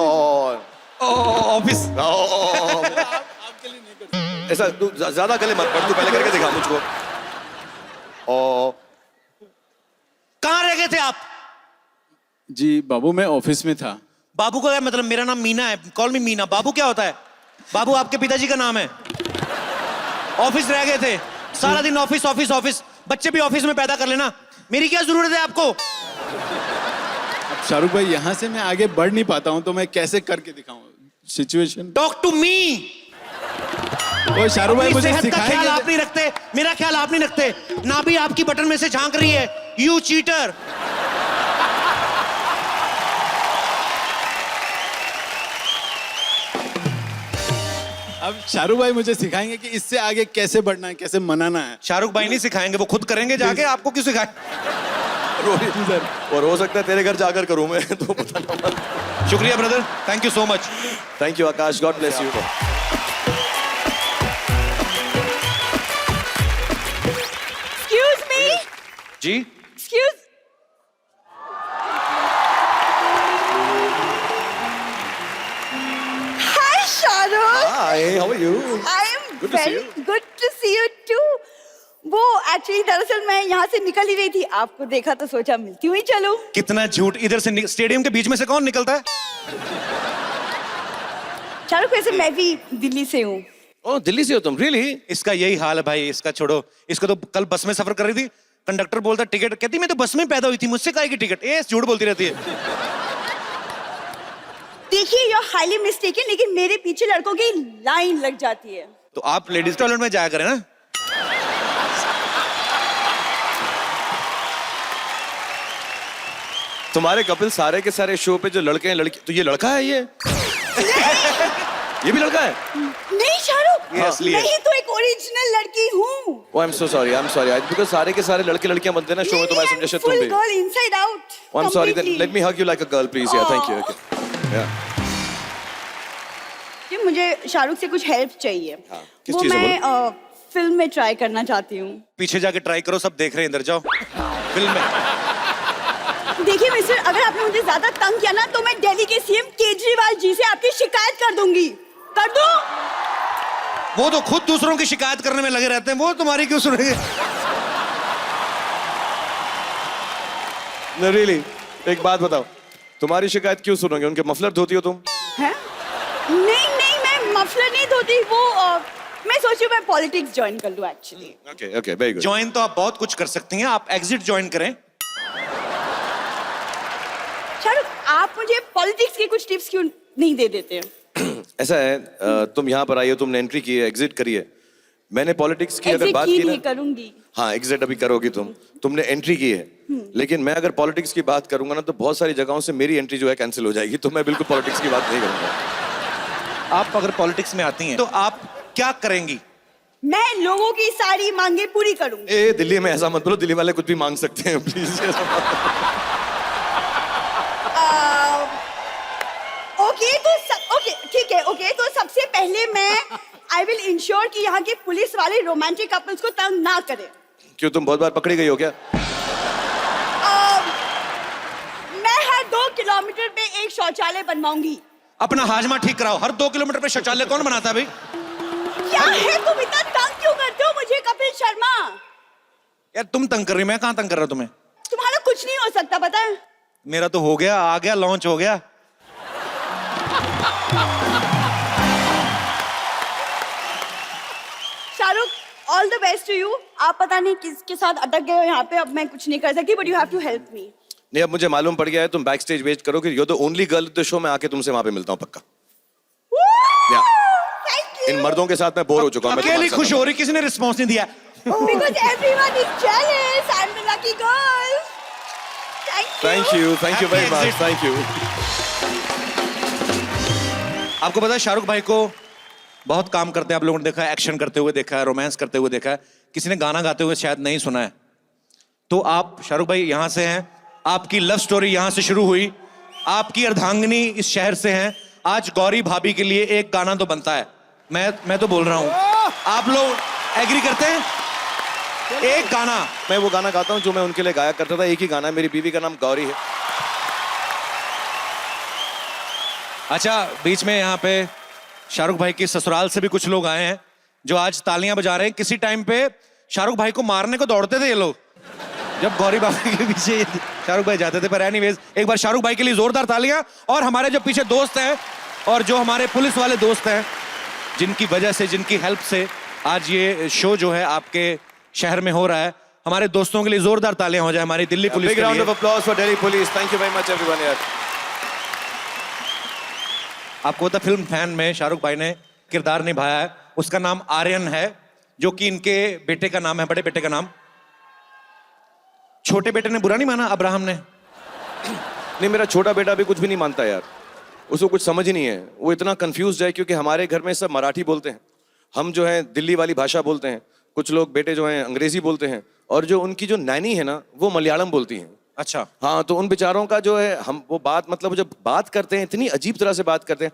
S2: ऑफिस।
S1: ऐसा तू ज्यादा गले मत पड़, तू पहले करके दिखा मुझको।
S2: कहाँ रह गए थे आप?
S9: जी बाबू, मैं ऑफिस में था।
S2: बाबू का क्या मतलब? मेरा नाम मीना है, कॉल मी मीना। बाबू क्या होता है? बाबू आपके पिताजी का नाम है। ऑफिस रह गए थे, सारा दिन ऑफिस ऑफिस ऑफिस। बच्चे भी ऑफिस में पैदा कर लेना, मेरी क्या जरूरत है आपको?
S9: अब शाहरुख भाई, यहाँ से मैं आगे बढ़ नहीं पाता हूँ, तो मैं कैसे करके दिखाऊं सिचुएशन?
S2: Talk to me.
S9: ओ शाहरुख भाई, मुझे
S2: सेहत का ख्याल
S9: सिखाएंगे?
S2: आप नहीं रखते, मेरा ख्याल आप नहीं रखते। ना भी आपकी बटन में से झांक रही है। You cheater.
S9: अब शाहरुख भाई मुझे सिखाएंगे कि इससे आगे कैसे बढ़ना है, कैसे मनाना है।
S2: शाहरुख भाई नहीं सिखाएंगे, वो खुद करेंगे जाके। आपको क्यों सिखाए?
S1: और हो सकता है तेरे घर जाकर करूं मैं, तो पता नहीं।
S2: शुक्रिया brother, thank you so much.
S1: Thank you Akash, God bless you.
S7: Excuse me?
S2: जी।
S7: Excuse. Hi, Shahrukh.
S1: Hi, how are you?
S7: I am
S1: Good to see
S7: very
S1: you.
S7: good to see you too. वो actually दरअसल मैं यहाँ से निकल ही रही थी, आपको देखा तो सोचा मिलती हुई चलूं।
S2: कितना झूठ, इधर से स्टेडियम के बीच में से कौन निकलता है?
S7: शाहरुख, वैसे मैं भी दिल्ली से हूँ।
S1: ओह, दिल्ली से हो तुम? रियली?
S2: इसका यही हाल है भाई, इसका छोड़ो। इसको तो कल बस में सफर कर रही थी, कंडक्टर बोलता टिकट, कहती मैं तो बस में पैदा हुई थी, मुझसे काहे की टिकट? ए झूठ बोलती रहती है।
S7: देखिए, यू आर हाईली मिस्टेकन, लेकिन मेरे पीछे लड़कों की लाइन लग जाती है।
S2: तो आप लेडीज टॉयलेट में जाया करें ना।
S1: तुम्हारे कपिल सारे के सारे शो पे जो लड़के हैं, लड़की, तो ये लड़का है ये? ये भी लड़का है?
S7: नहीं शाहरुख,
S2: ये असली है।
S7: मैं ही तो एक ओरिजिनल लड़की हूँ।
S1: Oh, I'm so sorry. I'm sorry. Because सारे के सारे लड़के लड़कियां बनते हैं ना शो में, तो मैं समझा शायद तुम भी।
S7: Full girl inside out.
S1: Oh, I'm sorry. Then
S7: completely.
S1: let me hug you like a girl, please. Yeah, thank you. Okay. Yeah.
S7: कि मुझे शाहरुख से कुछ हेल्प चाहिए।
S1: हाँ, किस
S7: वो
S1: चीज़ में
S7: मैं फिल्म में ट्राई करना चाहती हूँ।
S2: पीछे जाके ट्राई करो, सब देख रहे हैं, इधर जाओ। फिल्म में
S7: देखिए मिस्टर, अगर आपने मुझे ज्यादा तंग किया ना, तो मैं दिल्ली के सीएम केजरीवाल जी से आपकी शिकायत कर दूंगी। कर दूं?
S2: वो तो खुद दूसरों की शिकायत करने में लगे रहते हैं, वो तुम्हारी क्यों सुनेंगे?
S1: No, really. एक बात बताओ, तुम्हारी शिकायत क्यों सुनोगे? उनके मफलर धोती हो तुम?
S7: हैं? नहीं नहीं, मैं मफलर नहीं धोती, वो मैं सोच रही हूँ मैं पॉलिटिक्स ज्वाइन कर लूँ actually.
S1: Okay, okay, very good.
S2: Join तो आप बहुत कुछ कर सकती हैं, आप एग्जिट ज्वाइन करें।
S7: शाहरुख, आप मुझे पॉलिटिक्स के कुछ टिप्स क्यों नहीं दे देते?
S1: ऐसा है, तुम यहाँ पर आई हो, तुमने एंट्री की है, एग्जिट करी है। मैंने पॉलिटिक्स की अगर
S7: एग्जिट
S1: बात
S7: की
S1: की
S7: नहीं
S1: ना,
S7: करूंगी।
S1: हाँ एग्जिट अभी करोगी तुमने एंट्री की है, लेकिन मैं अगर पॉलिटिक्स की बात करूंगा ना, तो बहुत सारी जगहों से मेरी एंट्री जो है कैंसिल हो जाएगी, तो मैं बिल्कुल पॉलिटिक्स की बात नहीं करूंगा।
S2: आप अगर पॉलिटिक्स में आती हैं तो आप क्या करेंगी?
S7: मैं लोगों की सारी मांगे पूरी करूंगी।
S1: ए दिल्ली में ऐसा मत बोलो, दिल्ली वाले कुछ भी मांग सकते हैं, प्लीज।
S7: ओके तो ओके ठीक है, ओके तो सबसे पहले मैं आई विल इंश्योर कि यहाँ के पुलिस वाले रोमांटिक कपल्स को तंग ना करें।
S1: क्यों, तुम बहुत बार पकड़ी गई हो क्या?
S7: मैं हर 2 किलोमीटर पे एक शौचालय बनवाऊंगी।
S2: अपना हाजमा ठीक कराओ, हर 2 किलोमीटर पे शौचालय कौन बनाता है भाई?
S7: क्या है, तुम इतना तंग क्यों करते हो मुझे कपिल शर्मा?
S2: यार तुम तंग कर रही, मैं कहाँ तंग कर रहा हूं तुम्हें?
S7: तुम्हारा कुछ नहीं हो सकता, पता है?
S2: मेरा तो हो गया, आ गया, लॉन्च हो गया।
S7: Shahrukh, all the best to you. आप पता नहीं किसके साथ अटक गए हो यहाँ पे, अब मैं कुछ नहीं कर सकती, but you have to help me.
S1: नहीं, अब मुझे मालूम पड़ गया है, तुम बैक स्टेज वेट करो कि you the only girl the show, मैं आके तुमसे वहां पे मिलता हूँ पक्का। या इन मर्दों के साथ मैं बोर हो चुका हूँ।
S2: अकेली खुश हो रही, किसी ने रिस्पॉन्स नहीं दिया।
S7: Because everyone is jealous. I'm the lucky girl.
S1: Thank you very much, thank you.
S2: आपको पता है शाहरुख भाई को बहुत काम करते हैं, आप लोगों ने देखा है, एक्शन करते हुए देखा है, रोमांस करते हुए देखा है, किसी ने गाना गाते हुए शायद नहीं सुना है। तो आप शाहरुख भाई यहाँ से हैं, आपकी लव स्टोरी यहाँ से शुरू हुई, आपकी अर्धांगिनी इस शहर से हैं, आज गौरी भाभी के लिए एक गाना तो बनता है। मैं तो बोल रहा हूँ, आप लोग एग्री करते हैं? एक गाना।
S1: मैं वो गाना गाता हूँ जो मैं उनके लिए गाया करता था, एक ही गाना है, मेरी बीवी का नाम गौरी है।
S2: अच्छा, बीच में यहाँ पे शाहरुख भाई के ससुराल से भी कुछ लोग आए हैं जो आज तालियां बजा रहे हैं। किसी टाइम पे शाहरुख भाई को मारने को दौड़ते थे ये लोग, जब गौरी भाभी के पीछे शाहरुख भाई जाते थे। पर एनीवेज, एक बार शाहरुख भाई के लिए जोरदार तालियां। और हमारे जो पीछे दोस्त हैं और जो हमारे पुलिस वाले दोस्त हैं, जिनकी वजह से, जिनकी हेल्प से आज ये शो जो है आपके शहर में हो रहा है, हमारे दोस्तों के लिए जोरदार तालियां हो जाए हमारी दिल्ली पुलिस के लिए।
S1: Big round of applause for Delhi police. Thank you very much everyone. यार
S2: आपको पता फिल्म फैन में शाहरुख भाई ने किरदार निभाया है, उसका नाम आर्यन है, जो कि इनके बेटे का नाम है, बड़े बेटे का नाम। छोटे बेटे ने बुरा नहीं माना, अब्राहम ने?
S1: नहीं, मेरा छोटा बेटा भी कुछ भी नहीं मानता यार, उसको कुछ समझ ही नहीं है, वो इतना कंफ्यूज है क्योंकि हमारे घर में सब मराठी बोलते हैं, हम जो है दिल्ली वाली भाषा बोलते हैं, कुछ लोग बेटे जो हैं अंग्रेजी बोलते हैं, और जो उनकी जो नैनी है ना वो मलयालम बोलती हैं।
S2: अच्छा।
S1: हाँ, तो उन बेचारों का जो है, हम वो बात, मतलब जब बात करते हैं इतनी अजीब तरह से बात करते हैं,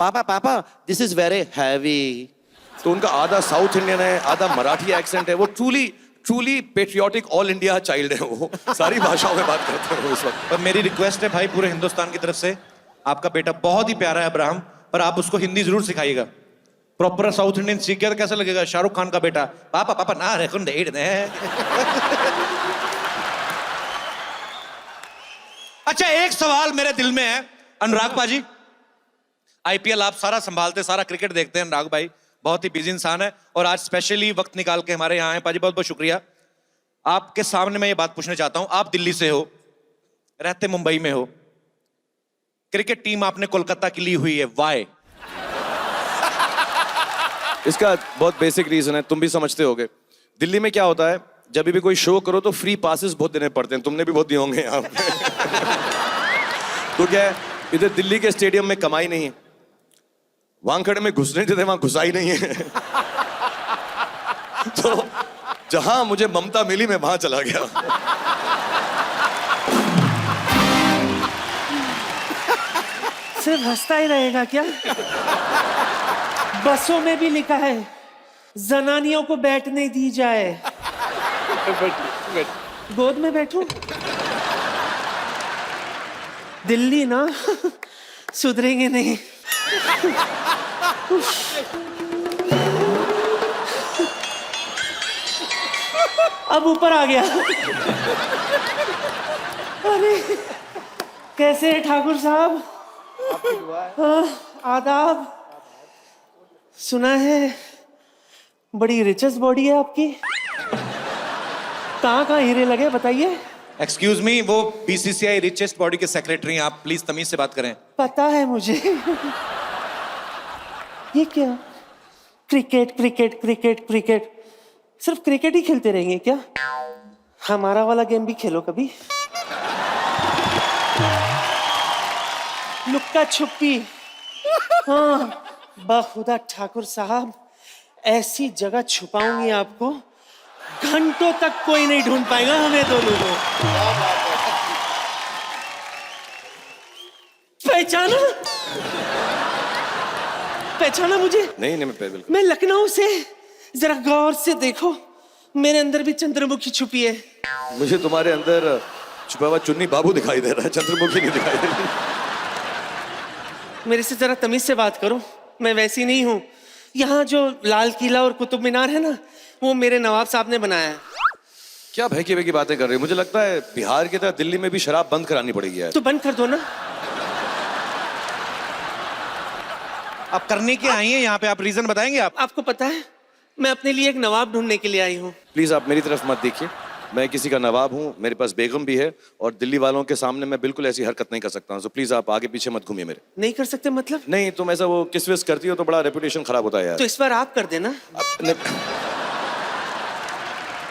S1: पापा पापा दिस इज वेरी हैवी। तो उनका आधा साउथ इंडियन है, आधा मराठी एक्सेंट है, वो truly patriotic all India child है, वो सारी भाषाओं में बात करते हैं उस वक्त।
S2: पर मेरी रिक्वेस्ट है भाई पूरे हिंदुस्तान की तरफ से, आपका बेटा बहुत ही प्यारा है अब्राहम, पर आप उसको हिंदी जरूर सिखाइएगा। प्रॉपर साउथ इंडियन सीख गया तो कैसा लगेगा? शाहरुख खान का बेटा, पापा पापा ना रेखुन डेढ़ दे। अच्छा, एक सवाल मेरे दिल में है अनुराग पाजी, आईपीएल आप सारा संभालते, सारा क्रिकेट देखते हैं अनुराग भाई, बहुत ही बिजी इंसान है और आज स्पेशली वक्त निकाल के हमारे यहाँ आए। पाजी बहुत बहुत शुक्रिया। आपके सामने मैं ये बात पूछना चाहता हूं, आप दिल्ली से हो, रहते मुंबई में हो, क्रिकेट टीम आपने कोलकाता की ली हुई है, वाई?
S1: इसका बहुत बेसिक रीजन है, तुम भी समझते होगे। दिल्ली में क्या होता है, जब भी कोई शो करो तो फ्री पासेस बहुत देने पड़ते हैं, तुमने भी बहुत दिए होंगे यहाँ पे। तो क्या है, इधर दिल्ली के स्टेडियम में कमाई नहीं है, वानखेड़े में घुसने देते, वहां घुसा ही नहीं है। तो जहां मुझे ममता मिली मैं वहां चला गया।
S12: सिर्फ हंसता ही रहेगा क्या? बसों में भी लिखा है जनानियों को बैठने दी जाए। गोद में बैठूं? दिल्ली ना सुधरेंगे नहीं। अब ऊपर आ गया। अरे कैसे हैं ठाकुर साहब? आदाब। सुना है बड़ी रिचेस्ट बॉडी है आपकी, कहाँ हीरे लगे बताइए?
S2: एक्सक्यूज मी, वो बीसीसीआई रिचेस्ट बॉडी के सेक्रेटरी हैं, आप प्लीज तमीज से बात करें।
S12: पता है मुझे। ये क्या? क्रिकेट क्रिकेट क्रिकेट क्रिकेट, सिर्फ क्रिकेट ही खेलते रहेंगे क्या? हमारा वाला गेम भी खेलो कभी। लुक्का छुपी। हाँ बखुदा ठाकुर साहब, ऐसी जगह छुपाऊंगी आपको घंटों तक कोई नहीं ढूंढ पाएगा हमें दोनों को। पहचाना? पहचाना मुझे?
S1: नहीं मैं बिल्कुल।
S12: मैं लखनऊ से, जरा गौर से देखो, मेरे अंदर भी चंद्रमुखी छुपी है।
S1: मुझे तुम्हारे अंदर छुपा हुआ चुन्नी बाबू दिखाई दे रहा है, चंद्रमुखी नहीं दिखाई दे रही।
S12: मेरे से जरा तमीज से बात करो, मैं वैसी नहीं हूँ। यहाँ जो लाल किला और कुतुब मीनार है ना, वो मेरे नवाब साहब ने बनाया है।
S1: क्या भैकी भैकी बातें कर रहे हो? मुझे लगता है बिहार की तरह दिल्ली में भी शराब बंद करानी पड़ेगी यार।
S12: तो बंद कर दो ना।
S2: आप करने के आई हैं यहाँ पे, आप रीजन बताएंगे?
S12: आपको पता है मैं अपने लिए एक नवाब ढूंढने के लिए आई हूँ।
S1: प्लीज आप मेरी तरफ मत देखिए, मैं किसी का नवाब हूँ, मेरे पास बेगम भी है और दिल्ली वालों के सामने मैं बिल्कुल ऐसी हरकत नहीं कर सकता हूँ। सो प्लीज आप आगे पीछे मत घूमिए मेरे।
S12: नहीं कर सकते मतलब?
S1: नहीं, तुम ऐसा वो किस विस करती हो तो बड़ा रेपुटेशन खराब होता है यार।
S12: तो इस बार आप कर देना।
S1: अपने...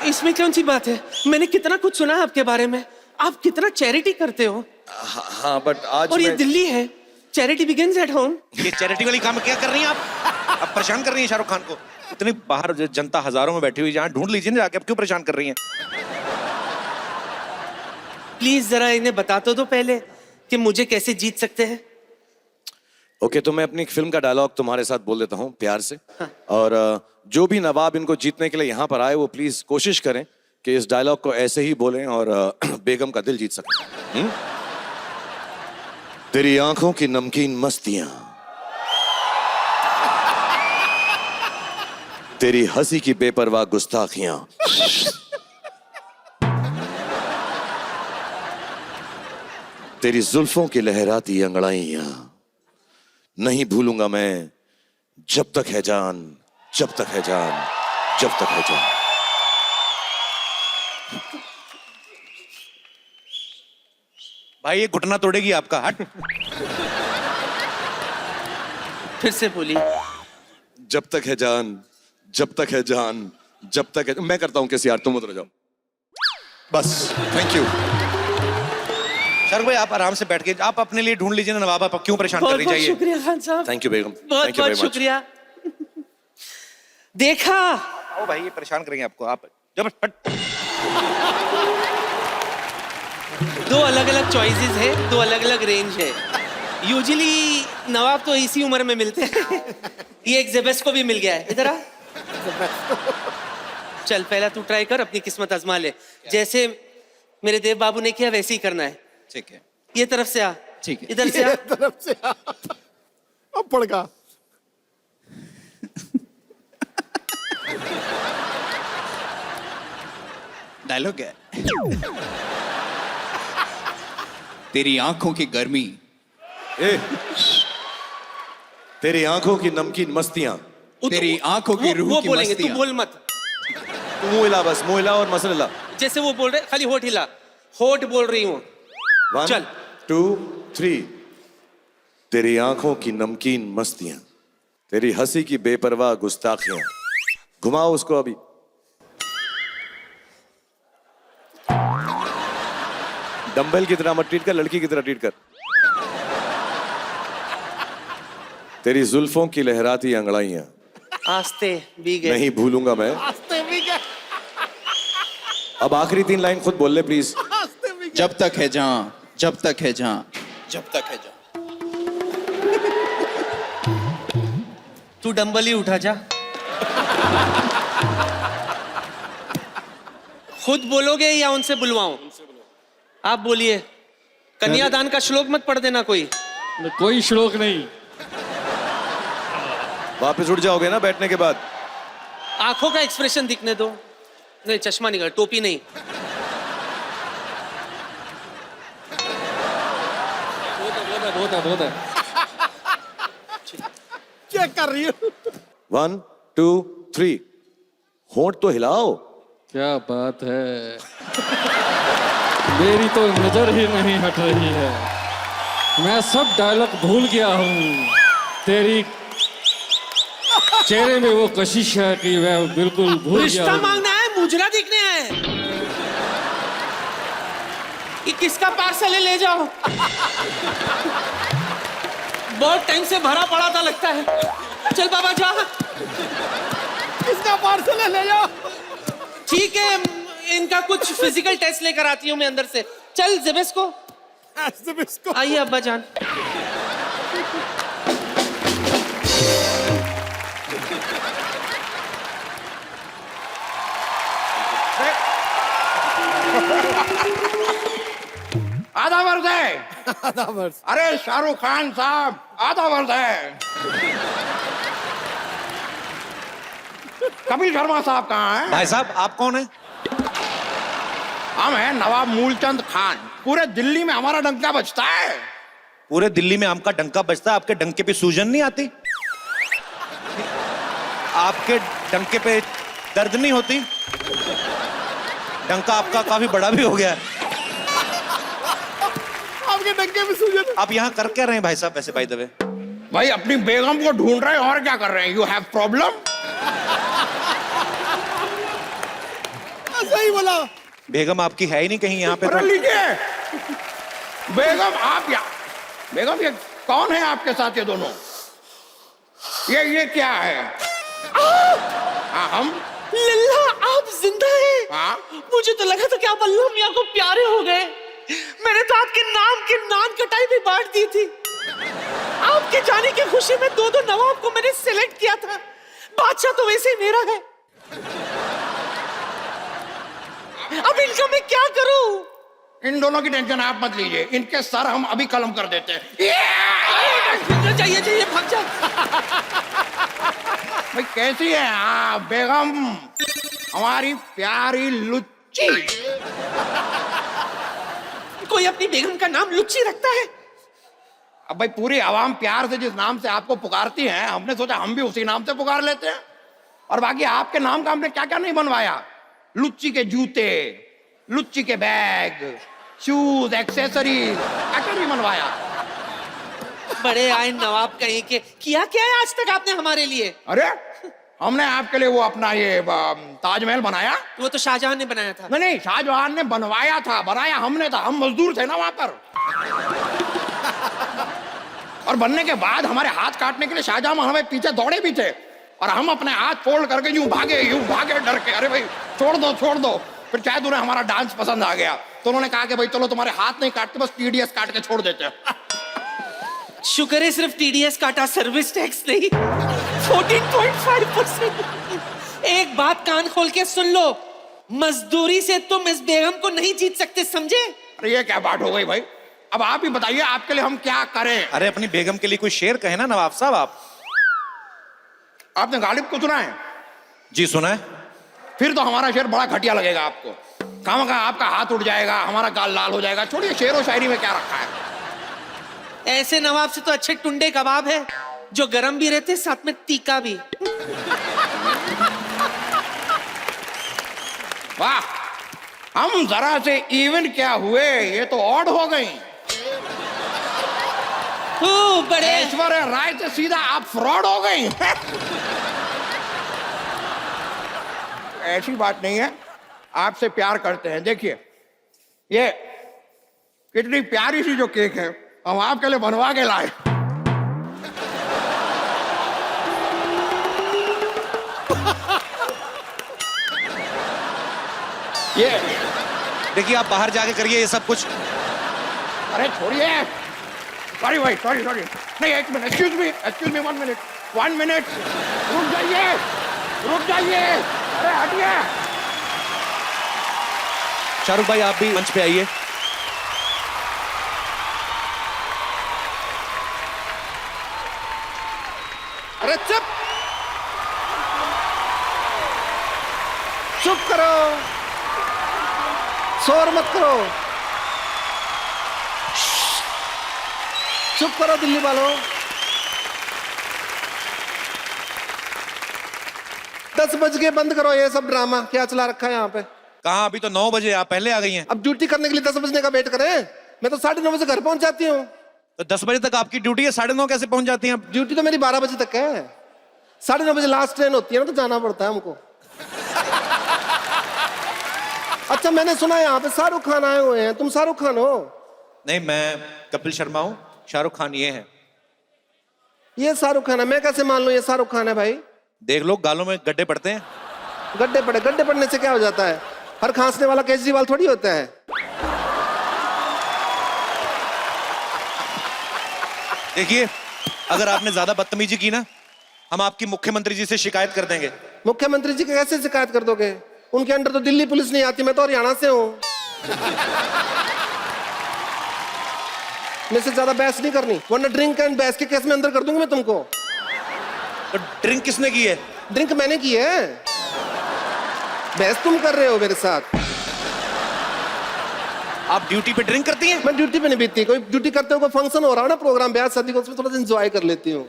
S12: इसमें कौन सी बात है? मैंने कितना कुछ सुना है आपके बारे में, आप कितना चैरिटी करते हो।
S1: हाँ बट आज
S12: और ये दिल्ली है, चैरिटी बिगिंस एट होम।
S2: ये चैरिटी वाली काम क्या कर रही हैं आप परेशान कर रही हैं शाहरुख खान को। इतनी बाहर जनता हजारों में बैठी हुई, जहाँ ढूंढ लीजिए ना जाके, आप क्यों परेशान कर रही हैं?
S12: प्लीज जरा इन्हें बता तो दो पहले कि मुझे कैसे जीत सकते हैं।
S1: ओके, तो मैं अपनी फिल्म का डायलॉग तुम्हारे साथ बोल देता हूँ प्यार से। हाँ। और जो भी नवाब इनको जीतने के लिए यहाँ पर आए वो प्लीज कोशिश करें कि इस डायलॉग को ऐसे ही बोलें और बेगम का दिल जीत सकें। तेरी आंखों की नमकीन मस्तियां, तेरी हंसी की बेपरवाह गुस्ताखियां, तेरी जुल्फों की लहराती अंगड़ाइयां, नहीं भूलूंगा मैं जब तक है जान, जब तक है जान, जब तक है जान।
S2: भाई ये घुटना तोड़ेगी आपका, हट।
S12: फिर से बोली।
S1: जब तक है जान, जब तक है जान, जब तक है। मैं करता हूं कैसे यार, तुम उतर जाओ बस। थैंक यू
S2: सर भाई, आप आराम से बैठ के आप अपने लिए ढूंढ लीजिए ना नवाब, आप क्यों परेशान कर रही?
S12: बहुत शुक्रिया खान साहब।
S1: थैंक यू बेगम,
S12: बहुत बहुत शुक्रिया। देखा
S2: ओ भाई, ये परेशान करेंगे आपको, आप जब हट।
S12: दो अलग अलग चॉइसेस है, दो अलग अलग रेंज है। यूजुअली नवाब तो इसी उम्र में मिलते हैं। ये एक जेबेस को भी मिल गया है। इधर आ। चल पहला तू ट्राई कर, अपनी किस्मत आजमा ले। जैसे मेरे देव बाबू ने किया वैसे ही करना है।
S2: ठीक है,
S12: ये तरफ से आ।
S2: ठीक है,
S12: इधर से आ।
S4: तरफ से अब पड़गा।
S6: डायलॉग है। तेरी आंखों की गर्मी,
S1: ए, तेरी आंखों की नमकीन मस्तियां,
S6: तेरी आंखों की रूह
S5: वो
S6: की
S5: बोलेंगे, तू
S6: मस्तियां।
S5: बोल मत।
S1: तू मुंह हिला, बस मुंह हिला और मसल हिला।
S5: जैसे वो बोल रहे खाली होठ हिला, होठ बोल रही हूँ।
S1: 1
S5: चल।
S1: 2 3। तेरी आंखों की नमकीन मस्तियां, तेरी हंसी की बेपरवाह गुस्ताखियां। घुमाओ उसको अभी। डंबल की तरह मत ट्रीट कर, लड़की की तरह ट्रीट कर। तेरी जुल्फों की लहराती अंगड़ाइयां,
S12: आस्ते भी गए।
S1: नहीं भूलूंगा मैं। अब आखिरी 3 लाइन खुद बोल ले प्लीज।
S6: जब तक है जहां, जब तक है जहां, जब तक है जहां।
S12: तू डंबल ही उठा जा। खुद बोलोगे या उनसे बुलवाऊं? आप बोलिए। कन्यादान का श्लोक मत पढ़ देना कोई।
S8: कोई श्लोक नहीं।
S1: वापस उठ जाओगे ना बैठने के बाद?
S12: आंखों का एक्सप्रेशन दिखने दो। नहीं, चश्मा निकाल, टोपी नहीं।
S8: बहुत है।
S4: क्या कर रही हो?
S1: 1 2 3। होंठ तो हिलाओ।
S8: क्या बात है, मेरी तो नजर ही नहीं हट रही है। मैं सब डायलॉग भूल गया हूँ। तेरी चेहरे में वो कशिश है कि मैं बिल्कुल भूल गया
S12: रिश्ता
S8: हूँ।
S12: मांगना है, मुजरा देखने है। ये किसका पार्सल है, ले जाओ। बहुत टाइम से भरा पड़ा था लगता है। चल बाबा जा।
S4: किसका पार्सल है, ले जाओ।
S12: ठीक है, इनका कुछ फिजिकल टेस्ट लेकर आती हूँ मैं अंदर से। चल जेबेस्को। आइए अब्बा जान।
S3: आधा वर्ष है।
S4: आधा वर्ष।
S3: अरे शाहरुख खान साहब, आधा वर्ष है। कपिल शर्मा साहब कहाँ हैं?
S2: भाई साहब आप कौन है?
S3: हम हैं नवाब मूलचंद खान। पूरे दिल्ली में हमारा डंका बजता है।
S2: पूरे दिल्ली में आपका डंका बजता है, आपके डंके पे सूजन नहीं आती? आपके डंके पे दर्द नहीं होती? डंका आपका काफी बड़ा भी हो गया है।
S4: आपके डंके में सूजन।
S2: आप यहाँ कर क्या रहे हैं भाई साहब वैसे बाय द वे?
S3: भाई अपनी बेगम को ढूंढ रहे हैं और क्या कर रहे हैं? You have problem?
S4: सही बोला।
S2: बेगम आपकी है ही नहीं कहीं यहाँ पे
S3: अरे
S2: तो।
S3: लीजिए बेगम, आप या बेगम ये कौन है आपके साथ? ये दोनों ये क्या है? हाँ हम
S12: लल्ला आप जिंदा हैं?
S3: हाँ।
S12: मुझे तो लगा था कि आप अल्लाह मियां को प्यारे हो गए। मैंने तो आपके नाम की नान कटाई भी बांट दी थी। आपके जाने की खुशी में 2-2 नवाब को मैंने सिलेक्ट किया था। बादशाह तो वैसे ही मेरा है। अब इनका मैं क्या करूं?
S3: इन दोनों की टेंशन आप मत लीजिए, इनके सर हम अभी कलम कर देते हैं।
S12: चाहिए भाग जा।
S3: भाई कैसी है आप बेगम, हमारी प्यारी लुच्ची?
S12: कोई अपनी बेगम का नाम लुच्ची रखता है?
S3: अब भाई पूरी आवाम प्यार से जिस नाम से आपको पुकारती है, हमने सोचा हम भी उसी नाम से पुकार लेते हैं। और बाकी आपके नाम का हमने क्या क्या नहीं बनवाया। लुच्ची के जूते, लुच्ची के बैग, शूज, एक्सेसरीज, क्या नहीं बनवाया।
S12: बड़े आए नवाब कहीं के। किया क्या है आज तक आपने हमारे लिए?
S3: अरे हमने आपके लिए वो अपना ये ताजमहल बनाया।
S12: वो तो शाहजहां ने बनाया था।
S3: नहीं, शाहजहां ने बनवाया था, बनाया हमने था। हम मजदूर थे ना वहां पर। और बनने के बाद हमारे हाथ काटने के लिए शाहजहां हमें पीछे दौड़े भी थे। और हम अपने हाथ फोल्ड करके यूं भागे डर के। अरे भाई छोड़ दो। फिर शायद उन्हें हमारा डांस पसंद आ गया, तो उन्होंने कहा कि भाई चलो तुम्हारे हाथ नहीं काटते, बस टीडीएस काट के छोड़ देते हैं।
S12: शुक्र है सिर्फ टीडीएस काटा, सर्विस टैक्स नहीं। 14.5%। एक बात कान खोल के सुन लो, मजदूरी से तुम इस बेगम को नहीं जीत सकते, समझे?
S3: अरे ये क्या बात हो गई भाई? अब आप ही बताइए आपके लिए हम क्या करें?
S2: अरे अपनी बेगम के लिए कोई शेर कहे ना नवाब साहब आप।
S3: आपने गालिब को सुना है?
S2: जी सुना है।
S3: फिर तो हमारा शेर बड़ा घटिया लगेगा आपको। खामखा आपका हाथ उठ जाएगा, हमारा गाल लाल हो जाएगा। छोड़िए, शेर व शायरी में क्या रखा है।
S12: ऐसे नवाब से तो अच्छे टुंडे कबाब है जो गरम भी रहते साथ में तीखा भी।
S3: वाह, हम जरा से इवन क्या हुए, ये तो ऑड हो गई।
S12: बड़े
S3: ऐश्वर्या राय से सीधा आप फ्रॉड हो गई। ऐसी बात नहीं है, आपसे प्यार करते हैं। देखिए, ये कितनी प्यारी सी जो केक है, हम आपके लिए बनवा के लाए। ये
S2: देखिए, आप बाहर जाके करिए ये सब कुछ।
S3: अरे छोड़िए, सॉरी भाई, सॉरी सॉरी। नहीं, एक minute, excuse me 1 minute, 1 minute, रुक जाइए, रुक जाइए। अरे हटिए।
S2: शाहरुख भाई, आप भी मंच पे आइए।
S4: अरे चुप, चुप करो, शोर मत करो, चुप करो दिल्ली वालों। 10 बज के बंद करो ये सब ड्रामा, क्या चला रखा है यहाँ पे।
S2: कहाँ, अभी तो 9 बजे, आप पहले आ गई हैं।
S4: अब ड्यूटी करने के लिए 10 बजने का वेट करें? मैं तो 9:30 बजे घर पहुंच जाती हूँ।
S2: तो 10 बजे तक आपकी ड्यूटी है, 9:30 कैसे पहुंच जाती हैं आप?
S4: ड्यूटी तो मेरी 12 बजे तक है, 9:30 बजे लास्ट ट्रेन होती है ना, तो जाना पड़ता है हमको। अच्छा, मैंने सुना है यहाँ पे शाहरुख खान आए हुए हैं, तुम शाहरुख खान हो?
S2: नहीं, मैं कपिल शर्मा हूँ, शाहरुख खान ये है।
S4: ये शाहरुख खान है? मैं कैसे मान लूं ये शाहरुख खान है भाई?
S2: देख लो, गालों में गड्ढे पड़ते हैं।
S4: गड्ढे पड़ने से क्या हो जाता है? हर खांसने वाला केजरीवाल थोड़ी होता है।
S2: देखिए, अगर आपने ज्यादा बदतमीजी की ना, हम आपकी मुख्यमंत्री जी से शिकायत कर देंगे।
S4: मुख्यमंत्री जी की कैसे शिकायत कर दोगे? उनके अंडर तो दिल्ली पुलिस नहीं आती, मैं तो हरियाणा से हूँ। मेरे से ज्यादा बहस नहीं करनी, वरना ड्रिंक एंड बहस के केस में अंदर कर दूंगा मैं तुमको।
S2: तो ड्रिंक किसने की है?
S4: ड्रिंक मैंने की है, बहस तुम कर रहे हो मेरे साथ।
S2: आप ड्यूटी पे ड्रिंक करती हैं?
S4: मैं ड्यूटी पे नहीं पीती, कोई ड्यूटी करते हो, कोई फंक्शन हो रहा हो ना, प्रोग्राम ब्याह शादी को, उसमें थोड़ा सा एंजॉय कर लेती हूँ।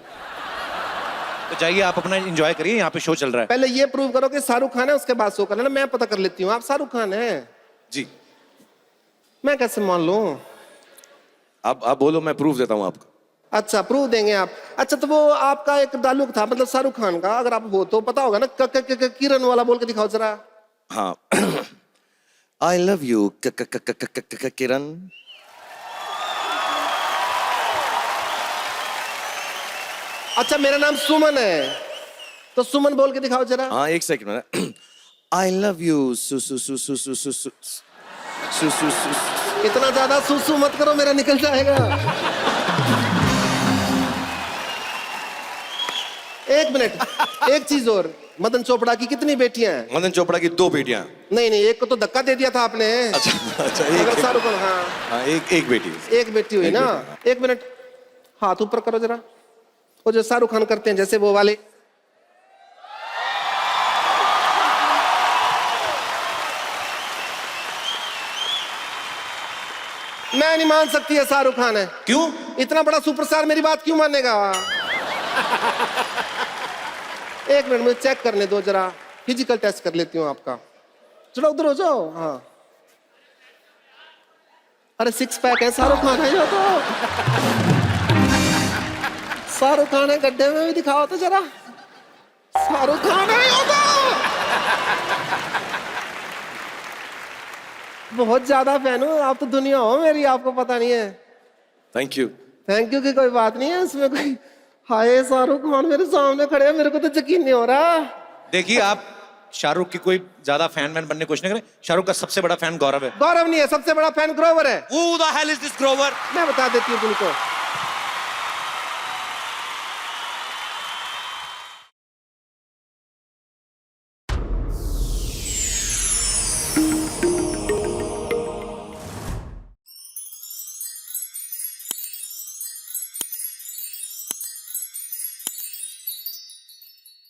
S2: तो जाइए, आप अपना एंजॉय करिए, यहाँ पे शो चल रहा है।
S4: पहले ये प्रूव करो कि शाहरुख खान है, उसके बाद शो कर लेना। मैं पता कर लेती हूँ आप शाहरुख खान है।
S2: जी,
S4: मैं कैसे मान लूं?
S1: आप बोलो, मैं प्रूफ देता हूँ आपको।
S4: अच्छा, प्रूफ देंगे आप? अच्छा, तो वो आपका एक डायलॉग था, मतलब शाहरुख खान का, अगर आप वो तो पता होगा ना, किरण वाला बोल के दिखाओ जरा।
S1: हाँ। आई लव यू किरण।
S4: अच्छा, मेरा नाम सुमन है, तो सुमन बोल के दिखाओ जरा।
S1: हाँ, एक सेकंड। आई लव यू सु सु सु सु सु सु सु सु सु सु।
S4: इतना ज्यादा सुसु मत करो, मेरा निकल जाएगा। एक मिनट, एक चीज और, मदन चोपड़ा की कितनी बेटियां हैं?
S1: मदन चोपड़ा की 2 बेटियां।
S4: नहीं, एक को तो धक्का दे दिया था आपने।
S1: अच्छा,
S4: अगर शाहरुख खान,
S1: हाँ, एक बेटी।
S4: एक बेटी हुई ना। एक मिनट, हाथ ऊपर करो जरा, वो जो शाहरुख खान करते हैं जैसे वो वाले। मैं नहीं मान सकती है शाहरुख खान है।
S2: क्यों?
S4: इतना बड़ा सुपरस्टार मेरी बात क्यों मानेगा? एक मिनट, मुझे चेक करने दो जरा, फिजिकल टेस्ट कर लेती हूँ आपका। चलो उधर हो जाओ। हाँ, अरे 6 पैक है, शाहरुख खान है ये तो। शाहरुख खान है, गड्ढे में भी दिखाओ तो जरा। शाहरुख खान है ये तो। बहुत ज्यादा फैन हूँ, आप तो दुनिया हो मेरी, आपको पता नहीं है।
S1: Thank you.
S4: थैंक यू की कोई बात नहीं है इसमें कोई। हाय, शाहरुख खान मेरे सामने खड़े हैं, मेरे को तो यकीन नहीं हो रहा।
S2: देखिए, आप शाहरुख की कोई ज्यादा फैन बनने की कोशिश नहीं करें। शाहरुख का सबसे बड़ा फैन गौरव है।
S4: गौरव नहीं है, सबसे बड़ा फैन ग्रोवर है।
S2: Who the hell is this Grover?
S4: मैं बता देती हूँ तुमको।